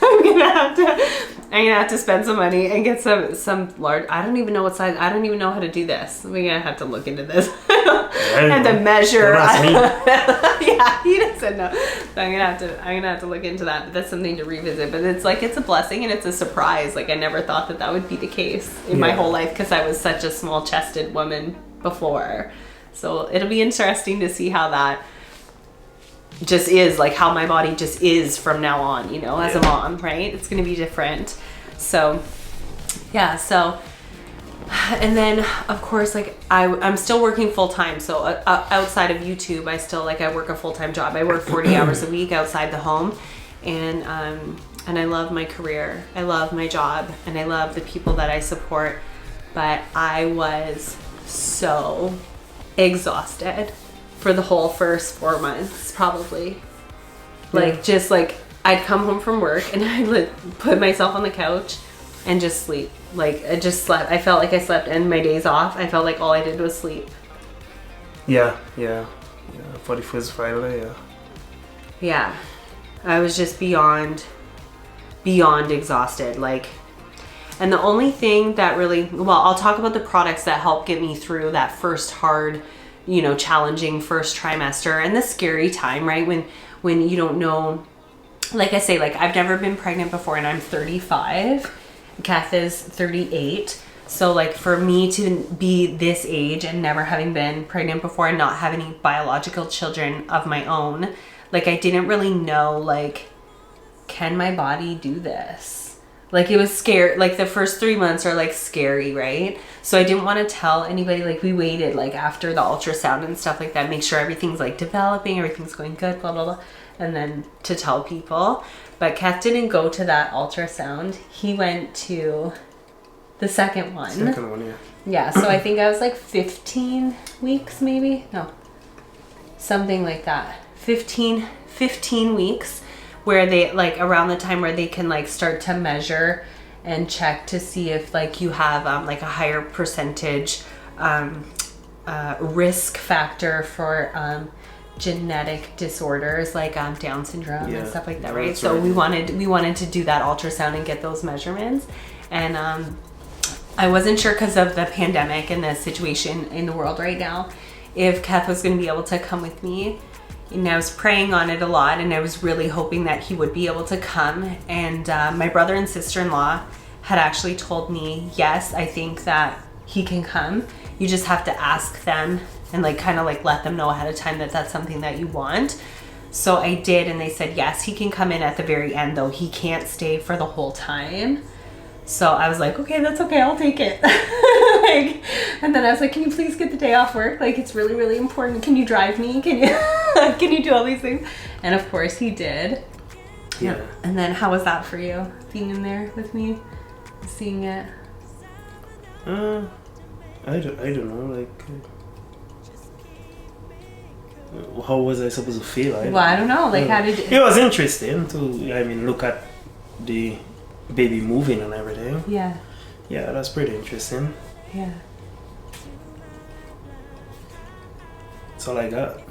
I'm gonna have to spend some money and get some large. I don't even know what size. I don't even know how to do this. We're gonna have to look into this and to measure. Yeah, he doesn't know. So I'm gonna have to look into that. But that's something to revisit. But it's like, it's a blessing and it's a surprise. Like I never thought that would be the case in my whole life, because I was such a small-chested woman before. So it'll be interesting to see how that just is, like how my body just is from now on, you know, as a mom, right? It's going to be different. So yeah. So, and then of course, like I'm still working full time. So outside of YouTube, I work a full-time job. I work 40 hours a week outside the home. And I love my career. I love my job and I love the people that I support. But I was so exhausted for the whole first 4 months, probably. Like, just like, I'd come home from work and I'd like put myself on the couch and just sleep. Like, I just slept. I felt like I slept, and my days off, I felt like all I did was sleep. Yeah. For the first Friday, Yeah. I was just beyond exhausted. Like, and the only thing that really, well, I'll talk about the products that help get me through that first hard, you know, challenging first trimester and the scary time, right? When you don't know, like I say, like I've never been pregnant before and I'm 35. Keth is 38. So like for me to be this age and never having been pregnant before and not have any biological children of my own, like I didn't really know, like, can my body do this? Like it was scary. Like the first 3 months are like scary, right? So I didn't want to tell anybody. Like we waited like after the ultrasound and stuff like that, make sure everything's like developing, everything's going good, blah, blah, blah. And then to tell people. But Keth didn't go to that ultrasound. He went to the second one. Second one, yeah. Yeah, so I think I was like 15 weeks maybe? No. Something like that. 15 weeks. Where they, like, around the time where they can like start to measure and check to see if like you have like a higher percentage risk factor for genetic disorders like Down syndrome and stuff like that, right? So we wanted to do that ultrasound and get those measurements. And I wasn't sure, because of the pandemic and the situation in the world right now, if Keth was going to be able to come with me. And I was praying on it a lot, and I was really hoping that he would be able to come. And my brother and sister-in-law had actually told me, yes, I think that he can come. You just have to ask them and like kind of like let them know ahead of time that that's something that you want. So I did, and they said, yes, he can come in at the very end, though he can't stay for the whole time. So I was like, okay, that's okay, I'll take it. And then I was like, can you please get the day off work? Like, it's really, really important. Can you drive me? Can you do all these things? And of course he did. Yeah. And then how was that for you, being in there with me, seeing it? I don't know, like, how was I supposed to feel? I don't know. Like, how did it was interesting to, look at the baby moving and everything. Yeah. Yeah, that's pretty interesting. Yeah. That's all I got.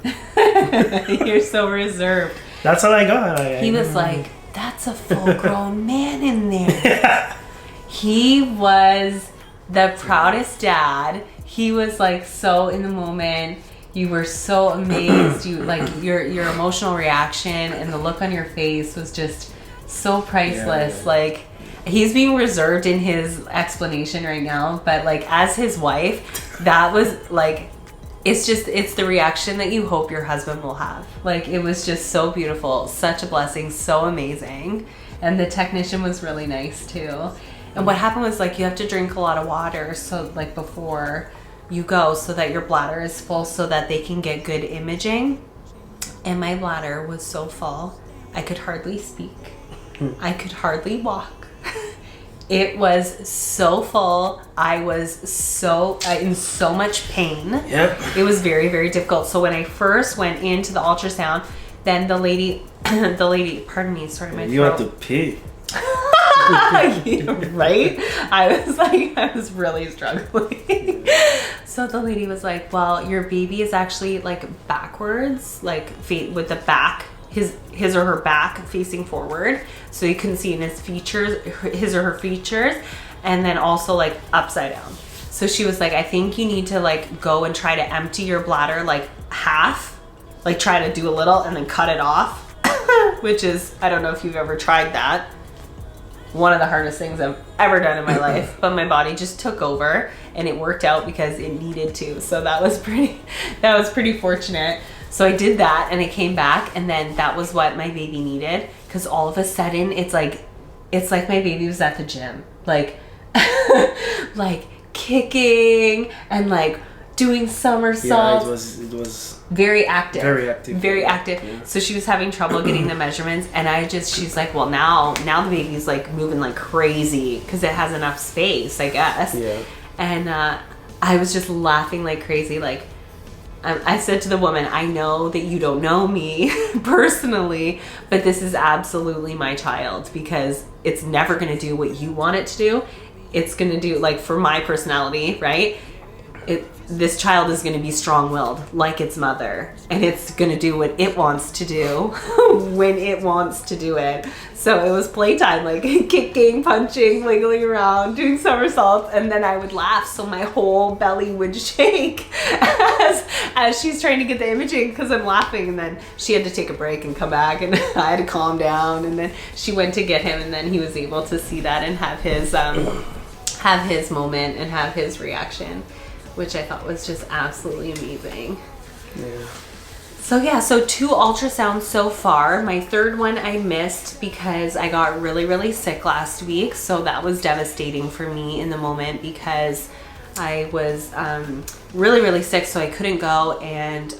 You're so reserved. That's all I got. He was like, that's a full-grown man in there. He was the proudest dad. He was like so in the moment. You were so amazed. You like your emotional reaction and the look on your face was just so priceless. Yeah. Like, he's being reserved in his explanation right now, but like as his wife, that was like it's the reaction that you hope your husband will have. Like, it was just so beautiful, such a blessing, so amazing. And the technician was really nice too. And what happened was, like, you have to drink a lot of water, so like before you go, so that your bladder is full, so that they can get good imaging. And my bladder was so full, I could hardly speak. I could hardly walk. It was so full. I was so in so much pain. Yep. It was very, very difficult. So when I first went into the ultrasound, then the lady, pardon me, sorry, my throat. You have to pee. Yeah, right? I was really struggling. So the lady was like, well, your baby is actually like backwards, like with the back, his or her back facing forward. So you can see in his or her features, and then also like upside down. So she was like, I think you need to like go and try to empty your bladder like half, like try to do a little and then cut it off, which is, I don't know if you've ever tried that. One of the hardest things I've ever done in my life, but my body just took over and it worked out because it needed to. So that was pretty fortunate. So I did that and it came back, and then that was what my baby needed, because all of a sudden it's like my baby was at the gym, like like kicking and like doing somersaults. Yeah, it was very active. Yeah. So she was having trouble getting the measurements, and she's like, well, now the baby's like moving like crazy because it has enough space, I guess. Yeah. And I was just laughing like crazy. Like, I said to the woman, I know that you don't know me personally, but this is absolutely my child, because it's never going to do what you want it to do. It's going to do, like, for my personality, right? This child is going to be strong-willed like its mother, and it's going to do what it wants to do when it wants to do it. So it was playtime, like kicking, punching, wiggling around, doing somersaults, and then I would laugh, so my whole belly would shake as she's trying to get the imaging, because I'm laughing. And then she had to take a break and come back, and I had to calm down, and then she went to get him, and then he was able to see that and have his moment and have his reaction, which I thought was just absolutely amazing. Yeah. So 2 ultrasounds so far. My third one I missed because I got really, really sick last week. So that was devastating for me in the moment, because I was really, really sick, so I couldn't go. And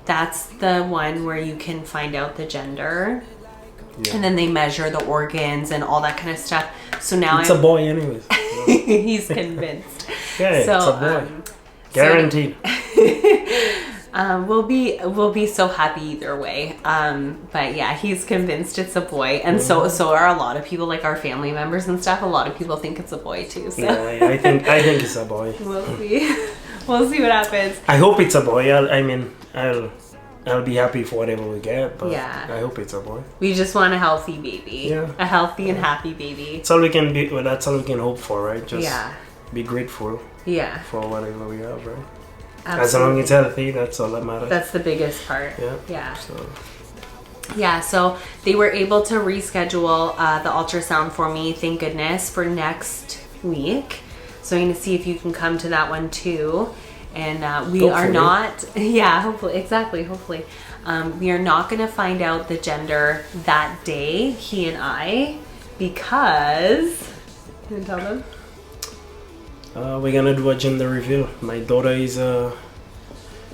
that's the one where you can find out the gender. Yeah. And then they measure the organs and all that kind of stuff. So now it's a boy anyways. He's convinced. Yeah, so, it's a boy. Guaranteed. We'll be so happy either way. But yeah, he's convinced it's a boy, and so are a lot of people, like our family members and stuff. A lot of people think it's a boy too. So. Yeah, I think it's a boy. We'll see. We'll see what happens. I hope it's a boy. I'll be happy for whatever we get, but yeah. I hope it's a boy. We just want a healthy baby. Yeah. A healthy and happy baby. That's all we can be. Well, that's all we can hope for, right? Just be grateful. Yeah. For whatever we have, right? Absolutely. As long as it's healthy, that's all that matters. That's the biggest part. Yeah. Yeah. So they were able to reschedule the ultrasound for me, thank goodness, for next week. So I'm going to see if you can come to that one too. And we hopefully. Are not, yeah, hopefully. We are not going to find out the gender that day, he and I, because, can you tell them? We're going to do a gender reveal. My daughter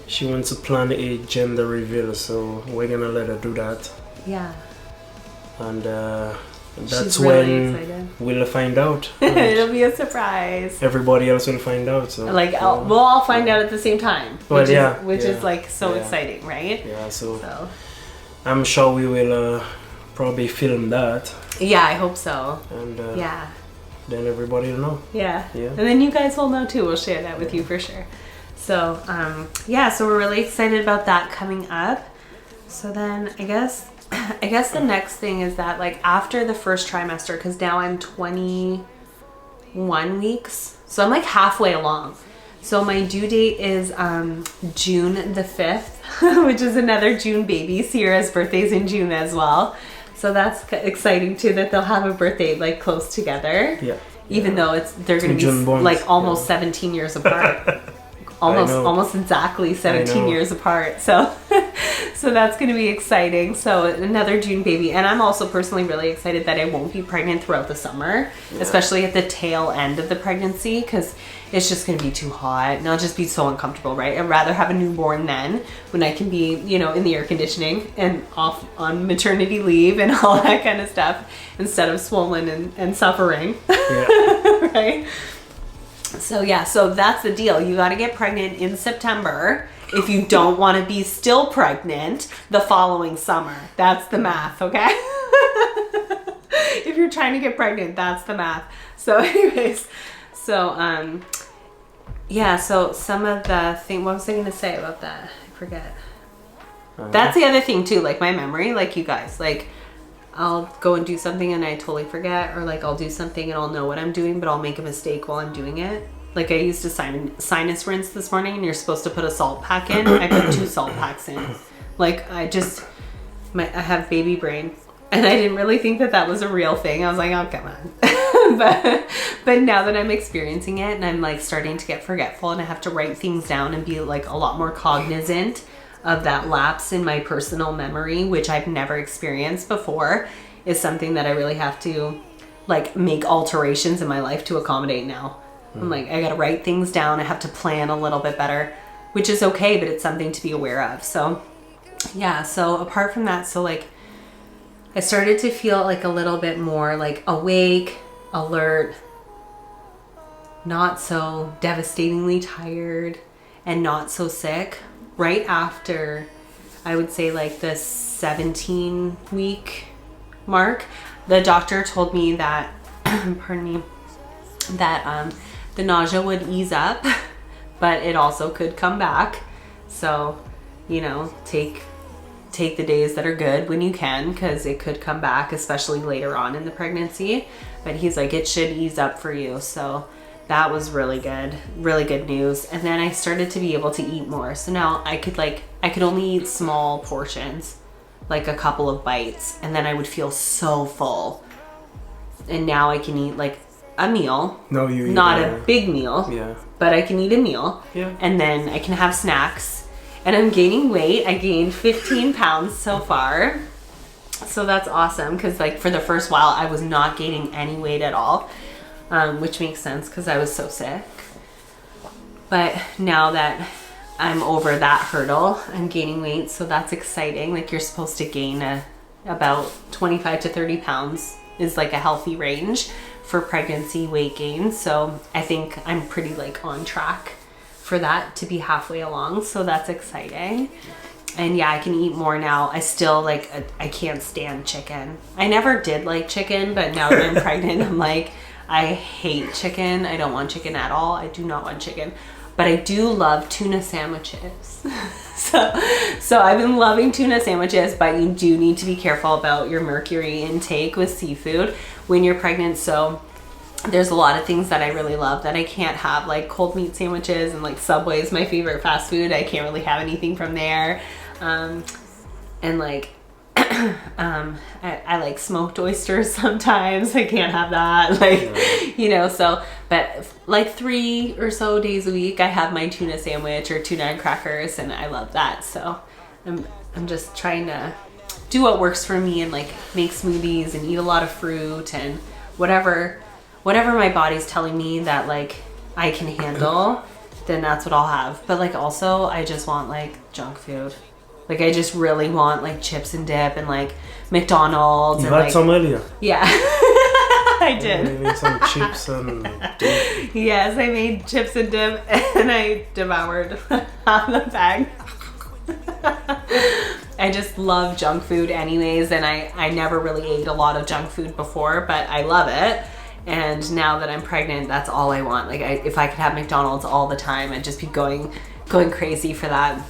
she wants to plan a gender reveal, so we're going to let her do that. Yeah. And that's really when excited. We'll find out. It'll be a surprise. Everybody else will find out. So we'll all find out at the same time. Which is like so exciting, right? Yeah. So I'm sure we will probably film that. Yeah, I hope so. And then everybody will know. Yeah. And then you guys will know too. We'll share that with you for sure. So so we're really excited about that coming up. So then I guess the next thing is that, like, after the first trimester, because now I'm 21 weeks, so I'm like halfway along. So my due date is June the 5th, which is another June baby. Sierra's birthday's in June as well. So that's exciting too, that they'll have a birthday like close together. Yeah. Even though they're going to be like almost 17 years apart. almost exactly 17 years apart. So so that's going to be exciting. So another June baby. And I'm also personally really excited that I won't be pregnant throughout the summer, especially at the tail end of the pregnancy, because it's just going to be too hot and I'll just be so uncomfortable, right? I'd rather have a newborn then, when I can be, you know, in the air conditioning and off on maternity leave and all that kind of stuff, instead of swollen and suffering. Yeah. Right? So yeah, so that's the deal. You got to get pregnant in September if you don't want to be still pregnant the following summer. That's the math, okay? If you're trying to get pregnant, that's the math. So anyways, so yeah, so some of the thing, what was I going to say about that? I forget. That's the other thing too, like my memory, like you guys, like I'll go and do something and I totally forget, or like I'll do something and I'll know what I'm doing, but I'll make a mistake while I'm doing it. Like I used a sinus rinse this morning and you're supposed to put a salt pack in. I put 2 salt packs in. Like I have baby brain and I didn't really think that was a real thing. I was like, oh, come on. but now that I'm experiencing it and I'm like starting to get forgetful and I have to write things down and be like a lot more cognizant of that lapse in my personal memory, which I've never experienced before, is something that I really have to like make alterations in my life to accommodate now. I'm like, I gotta write things down. I have to plan a little bit better, which is okay, but it's something to be aware of. So yeah, so apart from that, so like I started to feel like a little bit more like awake, alert, not so devastatingly tired, and not so sick right after, I would say like the 17-week mark. The doctor told me that, pardon me, that the nausea would ease up, but it also could come back. So, you know, take the days that are good when you can, because it could come back, especially later on in the pregnancy. But he's like, it should ease up for you. So that was really good news. And then I started to be able to eat more. So now I could only eat small portions, like a couple of bites, and then I would feel so full. And now I can eat like a meal. No, you eat not a big meal. Yeah. But I can eat a meal. Yeah. And then I can have snacks. And I'm gaining weight. I gained 15 pounds so far. So that's awesome, because like for the first while I was not gaining any weight at all, which makes sense because I was so sick. But now that I'm over that hurdle, I'm gaining weight, so that's exciting. Like you're supposed to gain about 25 to 30 pounds is like a healthy range for pregnancy weight gain. So I think I'm pretty like on track for that, to be halfway along. So that's exciting. And yeah, I can eat more now. I still like, I can't stand chicken. I never did like chicken, but now that I'm pregnant, I'm like, I hate chicken. I don't want chicken at all. I do not want chicken. But I do love tuna sandwiches. So I've been loving tuna sandwiches, but you do need to be careful about your mercury intake with seafood when you're pregnant. So there's a lot of things that I really love that I can't have, like cold meat sandwiches, and like Subway is my favorite fast food. I can't really have anything from there. And like, I like smoked oysters sometimes. I can't have that, like, you know, so, but like 3 or so days a week I have my tuna sandwich or tuna and crackers, and I love that. So I'm just trying to do what works for me, and like make smoothies and eat a lot of fruit and whatever my body's telling me that like I can handle, then that's what I'll have. But like also I just want like junk food. Like I just really want like chips and dip and like McDonald's. You had some earlier? Yeah. I did. You made some chips and dip. Yes, I made chips and dip and I devoured half the bag. I just love junk food anyways, and I never really ate a lot of junk food before, but I love it. And now that I'm pregnant, that's all I want. Like if I could have McDonald's all the time, I'd just be going crazy for that.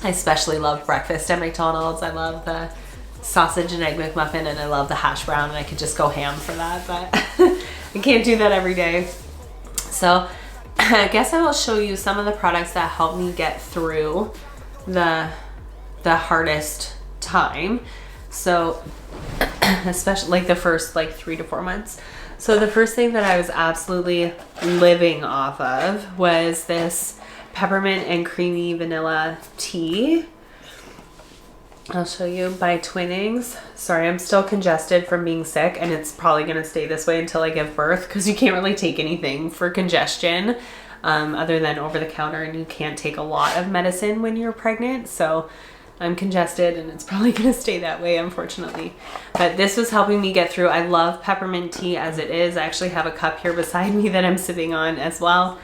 I especially love breakfast at McDonald's. I love the sausage and egg McMuffin, and I love the hash brown, and I could just go ham for that, but I can't do that every day. So I guess I will show you some of the products that help me get through the hardest time. So especially like the first like 3 to 4 months. So the first thing that I was absolutely living off of was this peppermint and creamy vanilla tea. I'll show you by Twinings. Sorry, I'm still congested from being sick, and it's probably going to stay this way until I give birth, because you can't really take anything for congestion other than over the counter, and you can't take a lot of medicine when you're pregnant. So I'm congested, and it's probably going to stay that way, unfortunately. But this was helping me get through. I love peppermint tea as it is. I actually have a cup here beside me that I'm sipping on as well.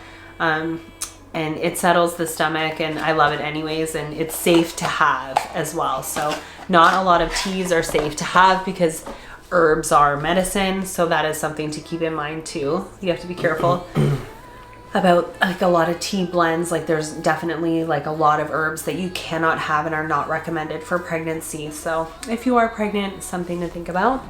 And it settles the stomach, and I love it anyways, and it's safe to have as well. So not a lot of teas are safe to have because herbs are medicine, so that is something to keep in mind too. You have to be careful about like a lot of tea blends. Like there's definitely like a lot of herbs that you cannot have and are not recommended for pregnancy. So if you are pregnant, something to think about.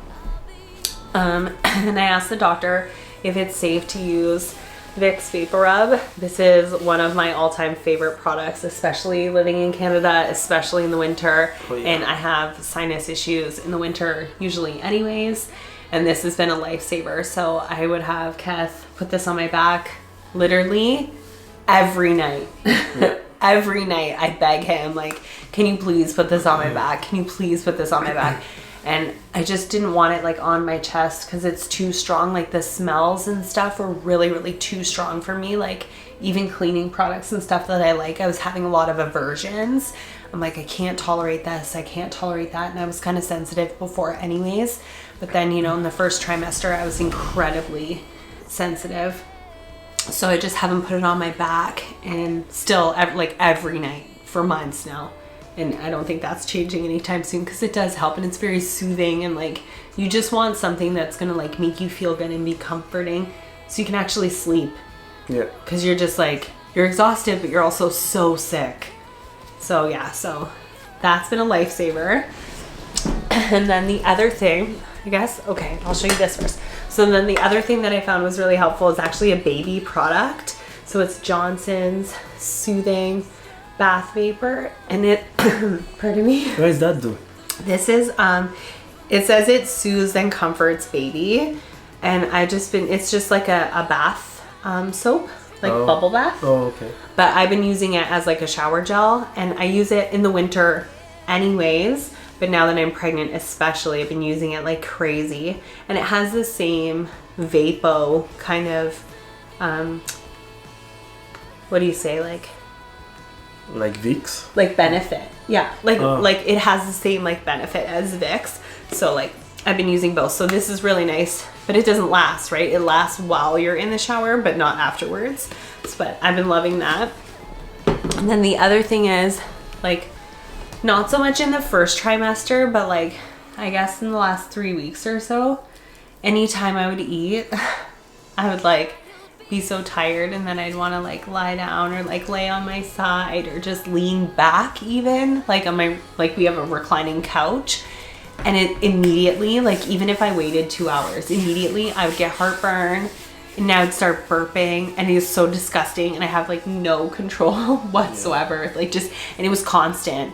And I asked the doctor if it's safe to use Vicks Vapor Rub. This is one of my all-time favorite products, especially living in Canada, especially in the winter. Oh, yeah. And I have sinus issues in the winter usually anyways, and this has been a lifesaver. So I would have Keth put this on my back literally every night. Every night I beg him, like, can you please put this on my back? Can you please put this on my back? And I just didn't want it like on my chest because it's too strong. Like the smells and stuff were really, really too strong for me. Like even cleaning products and stuff that I like, I was having a lot of aversions. I'm like, I can't tolerate this, I can't tolerate that. And I was kind of sensitive before anyways. But then, you know, in the first trimester, I was incredibly sensitive. So I just haven't put it on my back, and still like every night for months now. And I don't think that's changing anytime soon because it does help, and it's very soothing, and like you just want something that's gonna like make you feel good and be comforting so you can actually sleep. Yeah. Because you're just like, you're exhausted, but you're also so sick. So yeah, so that's been a lifesaver. And then the other thing, I guess, okay, I'll show you this first. So then the other thing that I found was really helpful is actually a baby product. So it's Johnson's Soothing Bath Vapor, and it, pardon me. What does that do? This is, it says it soothes and comforts baby. And it's just like a bath soap, like bubble bath. Oh, okay. But I've been using it as like a shower gel, and I use it in the winter anyways. But now that I'm pregnant especially, I've been using it like crazy. And it has the same vapo kind of, what do you say, like Vicks? Like benefit. Yeah, like it has the same like benefit as Vicks. So like I've been using both. So this is really nice, but it doesn't last, right? It lasts while you're in the shower, but not afterwards. But I've been loving that. And then the other thing is like, not so much in the first trimester, but like I guess in the last 3 weeks or so, anytime I would eat, I would like be so tired, and then I'd want to like lie down or like lay on my side or just lean back, even like on my, like we have a reclining couch, and it immediately, like even if I waited 2 hours, immediately I would get heartburn, and I would start burping, and it was so disgusting, and I have like no control whatsoever. Like just, and it was constant.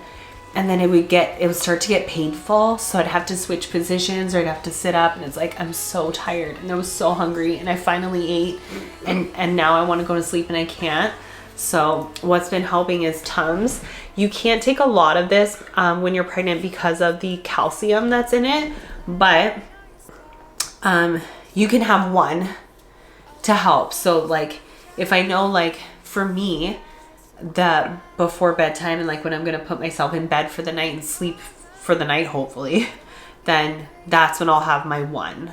And then it would start to get painful, so I'd have to switch positions, or I'd have to sit up, and it's like I'm so tired, and I was so hungry, and I finally ate, and now I want to go to sleep and I can't. So what's been helping is Tums. You can't take a lot of this when you're pregnant because of the calcium that's in it, but you can have one to help. So like if I know, like for me, that before bedtime and like when I'm gonna put myself in bed for the night and sleep for the night hopefully, then that's when I'll have my one.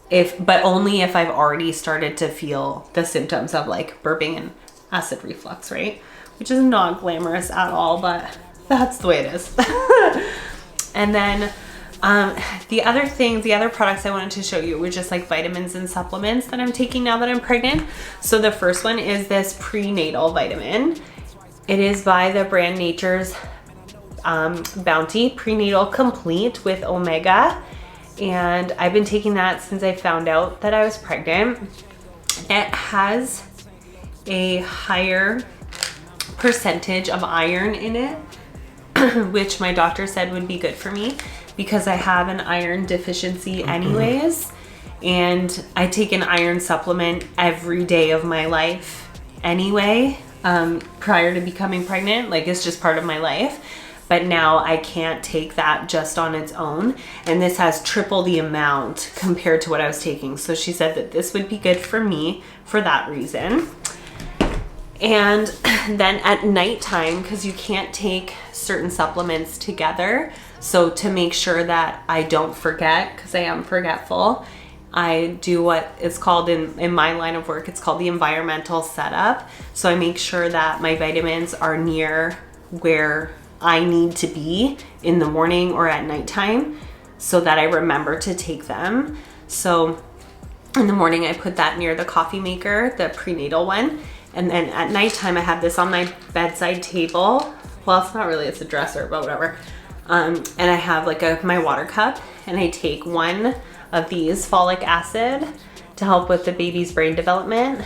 But only if I've already started to feel the symptoms of like burping and acid reflux, right? Which is not glamorous at all, but that's the way it is. And then the other products I wanted to show you were just like vitamins and supplements that I'm taking now that I'm pregnant. So the first one is this prenatal vitamin. It is by the brand Nature's Bounty Prenatal Complete with Omega. And I've been taking that since I found out that I was pregnant. It has a higher percentage of iron in it, which my doctor said would be good for me, because I have an iron deficiency anyways, and I take an iron supplement every day of my life anyway. prior to becoming pregnant. Like, it's just part of my life. But now I can't take that just on its own. And this has triple the amount compared to what I was taking. So she said that this would be good for me for that reason. And then at nighttime, because you can't take certain supplements together, so to make sure that I don't forget, because I am forgetful, I do what it's called in my line of work, it's called the environmental setup. So I make sure that my vitamins are near where I need to be in the morning or at nighttime so that I remember to take them. So in the morning, I put that near the coffee maker, the prenatal one. And then at nighttime, I have this on my bedside table. Well, it's not really, it's a dresser, but whatever. And I have like my water cup, and I take one of these folic acid to help with the baby's brain development.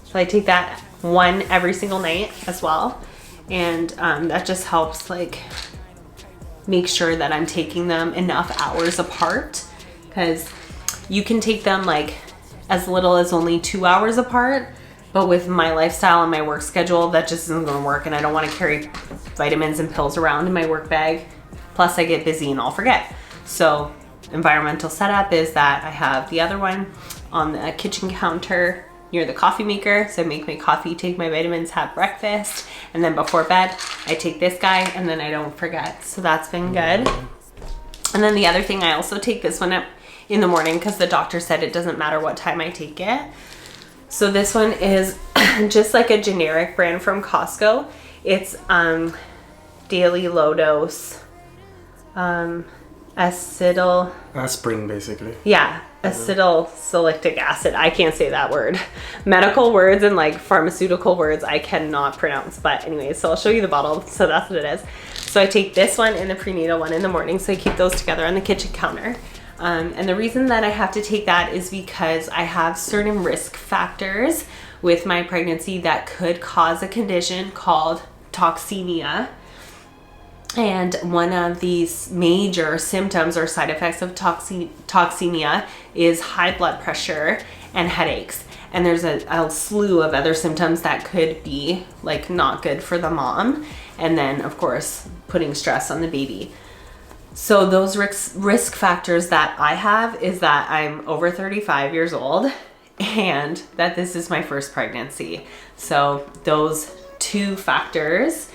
So I take that one every single night as well. And that just helps like make sure that I'm taking them enough hours apart, because you can take them like as little as only 2 hours apart. But with my lifestyle and my work schedule, that just isn't going to work. And I don't want to carry vitamins and pills around in my work bag. Plus I get busy and I'll forget. So environmental setup is that I have the other one on the kitchen counter near the coffee maker. So I make my coffee, take my vitamins, have breakfast. And then before bed, I take this guy and then I don't forget. So that's been good. And then the other thing, I also take this one up in the morning because the doctor said it doesn't matter what time I take it. So this one is just like a generic brand from Costco. It's daily low dose aspirin, basically. Yeah, acetylsalicylic acid. I can't say that word. Medical words and like pharmaceutical words I cannot pronounce. But anyways, so I'll show you the bottle. So that's what it is. So I take this one and the prenatal one in the morning. So I keep those together on the kitchen counter. And the reason that I have to take that is because I have certain risk factors with my pregnancy that could cause a condition called toxemia. And one of these major symptoms or side effects of toxemia is high blood pressure and headaches. And there's a slew of other symptoms that could be like not good for the mom. And then of course, putting stress on the baby. So those risk factors that I have is that I'm over 35 years old and that this is my first pregnancy. So those two factors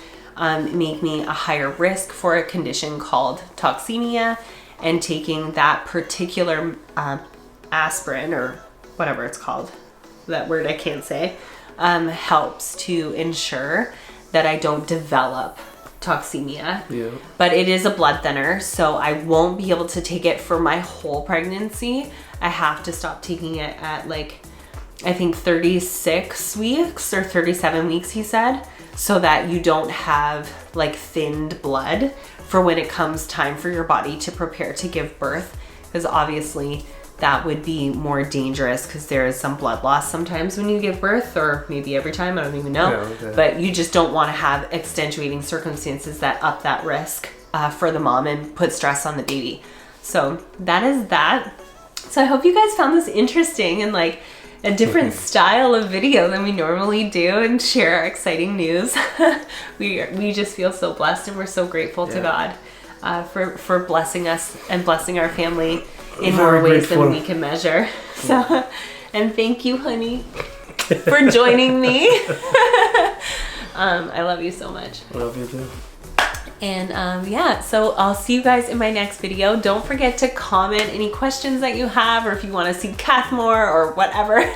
make me a higher risk for a condition called toxemia, and taking that particular aspirin or whatever it's called, that word I can't say, helps to ensure that I don't develop toxemia. Yeah. But it is a blood thinner, so I won't be able to take it for my whole pregnancy. I have to stop taking it at like, I think 36 weeks or 37 weeks, he said, so that you don't have like thinned blood for when it comes time for your body to prepare to give birth, because obviously that would be more dangerous because there is some blood loss sometimes when you give birth, or maybe every time, I don't even know. Yeah, okay. But you just don't want to have extenuating circumstances that up that risk for the mom and put stress on the baby. So that is that. So I hope you guys found this interesting and like a different style of video than we normally do, and share our exciting news. we just feel so blessed, and we're so grateful to God for blessing us and blessing our family in more ways than we can measure. So, and thank you, honey, for joining me. I love you so much. I love you too. And yeah, so I'll see you guys in my next video. Don't forget to comment any questions that you have, or if you want to see Keth more or whatever,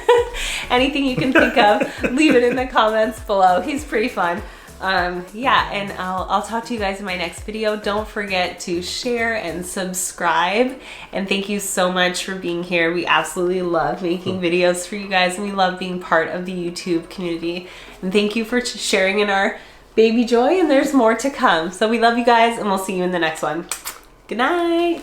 anything you can think of, leave it in the comments below. He's pretty fun. Yeah, and I'll talk to you guys in my next video. Don't forget to share and subscribe. And thank you so much for being here. We absolutely love making videos for you guys, and we love being part of the YouTube community. And thank you for sharing in our baby joy, and there's more to come. So we love you guys, and we'll see you in the next one. Good night.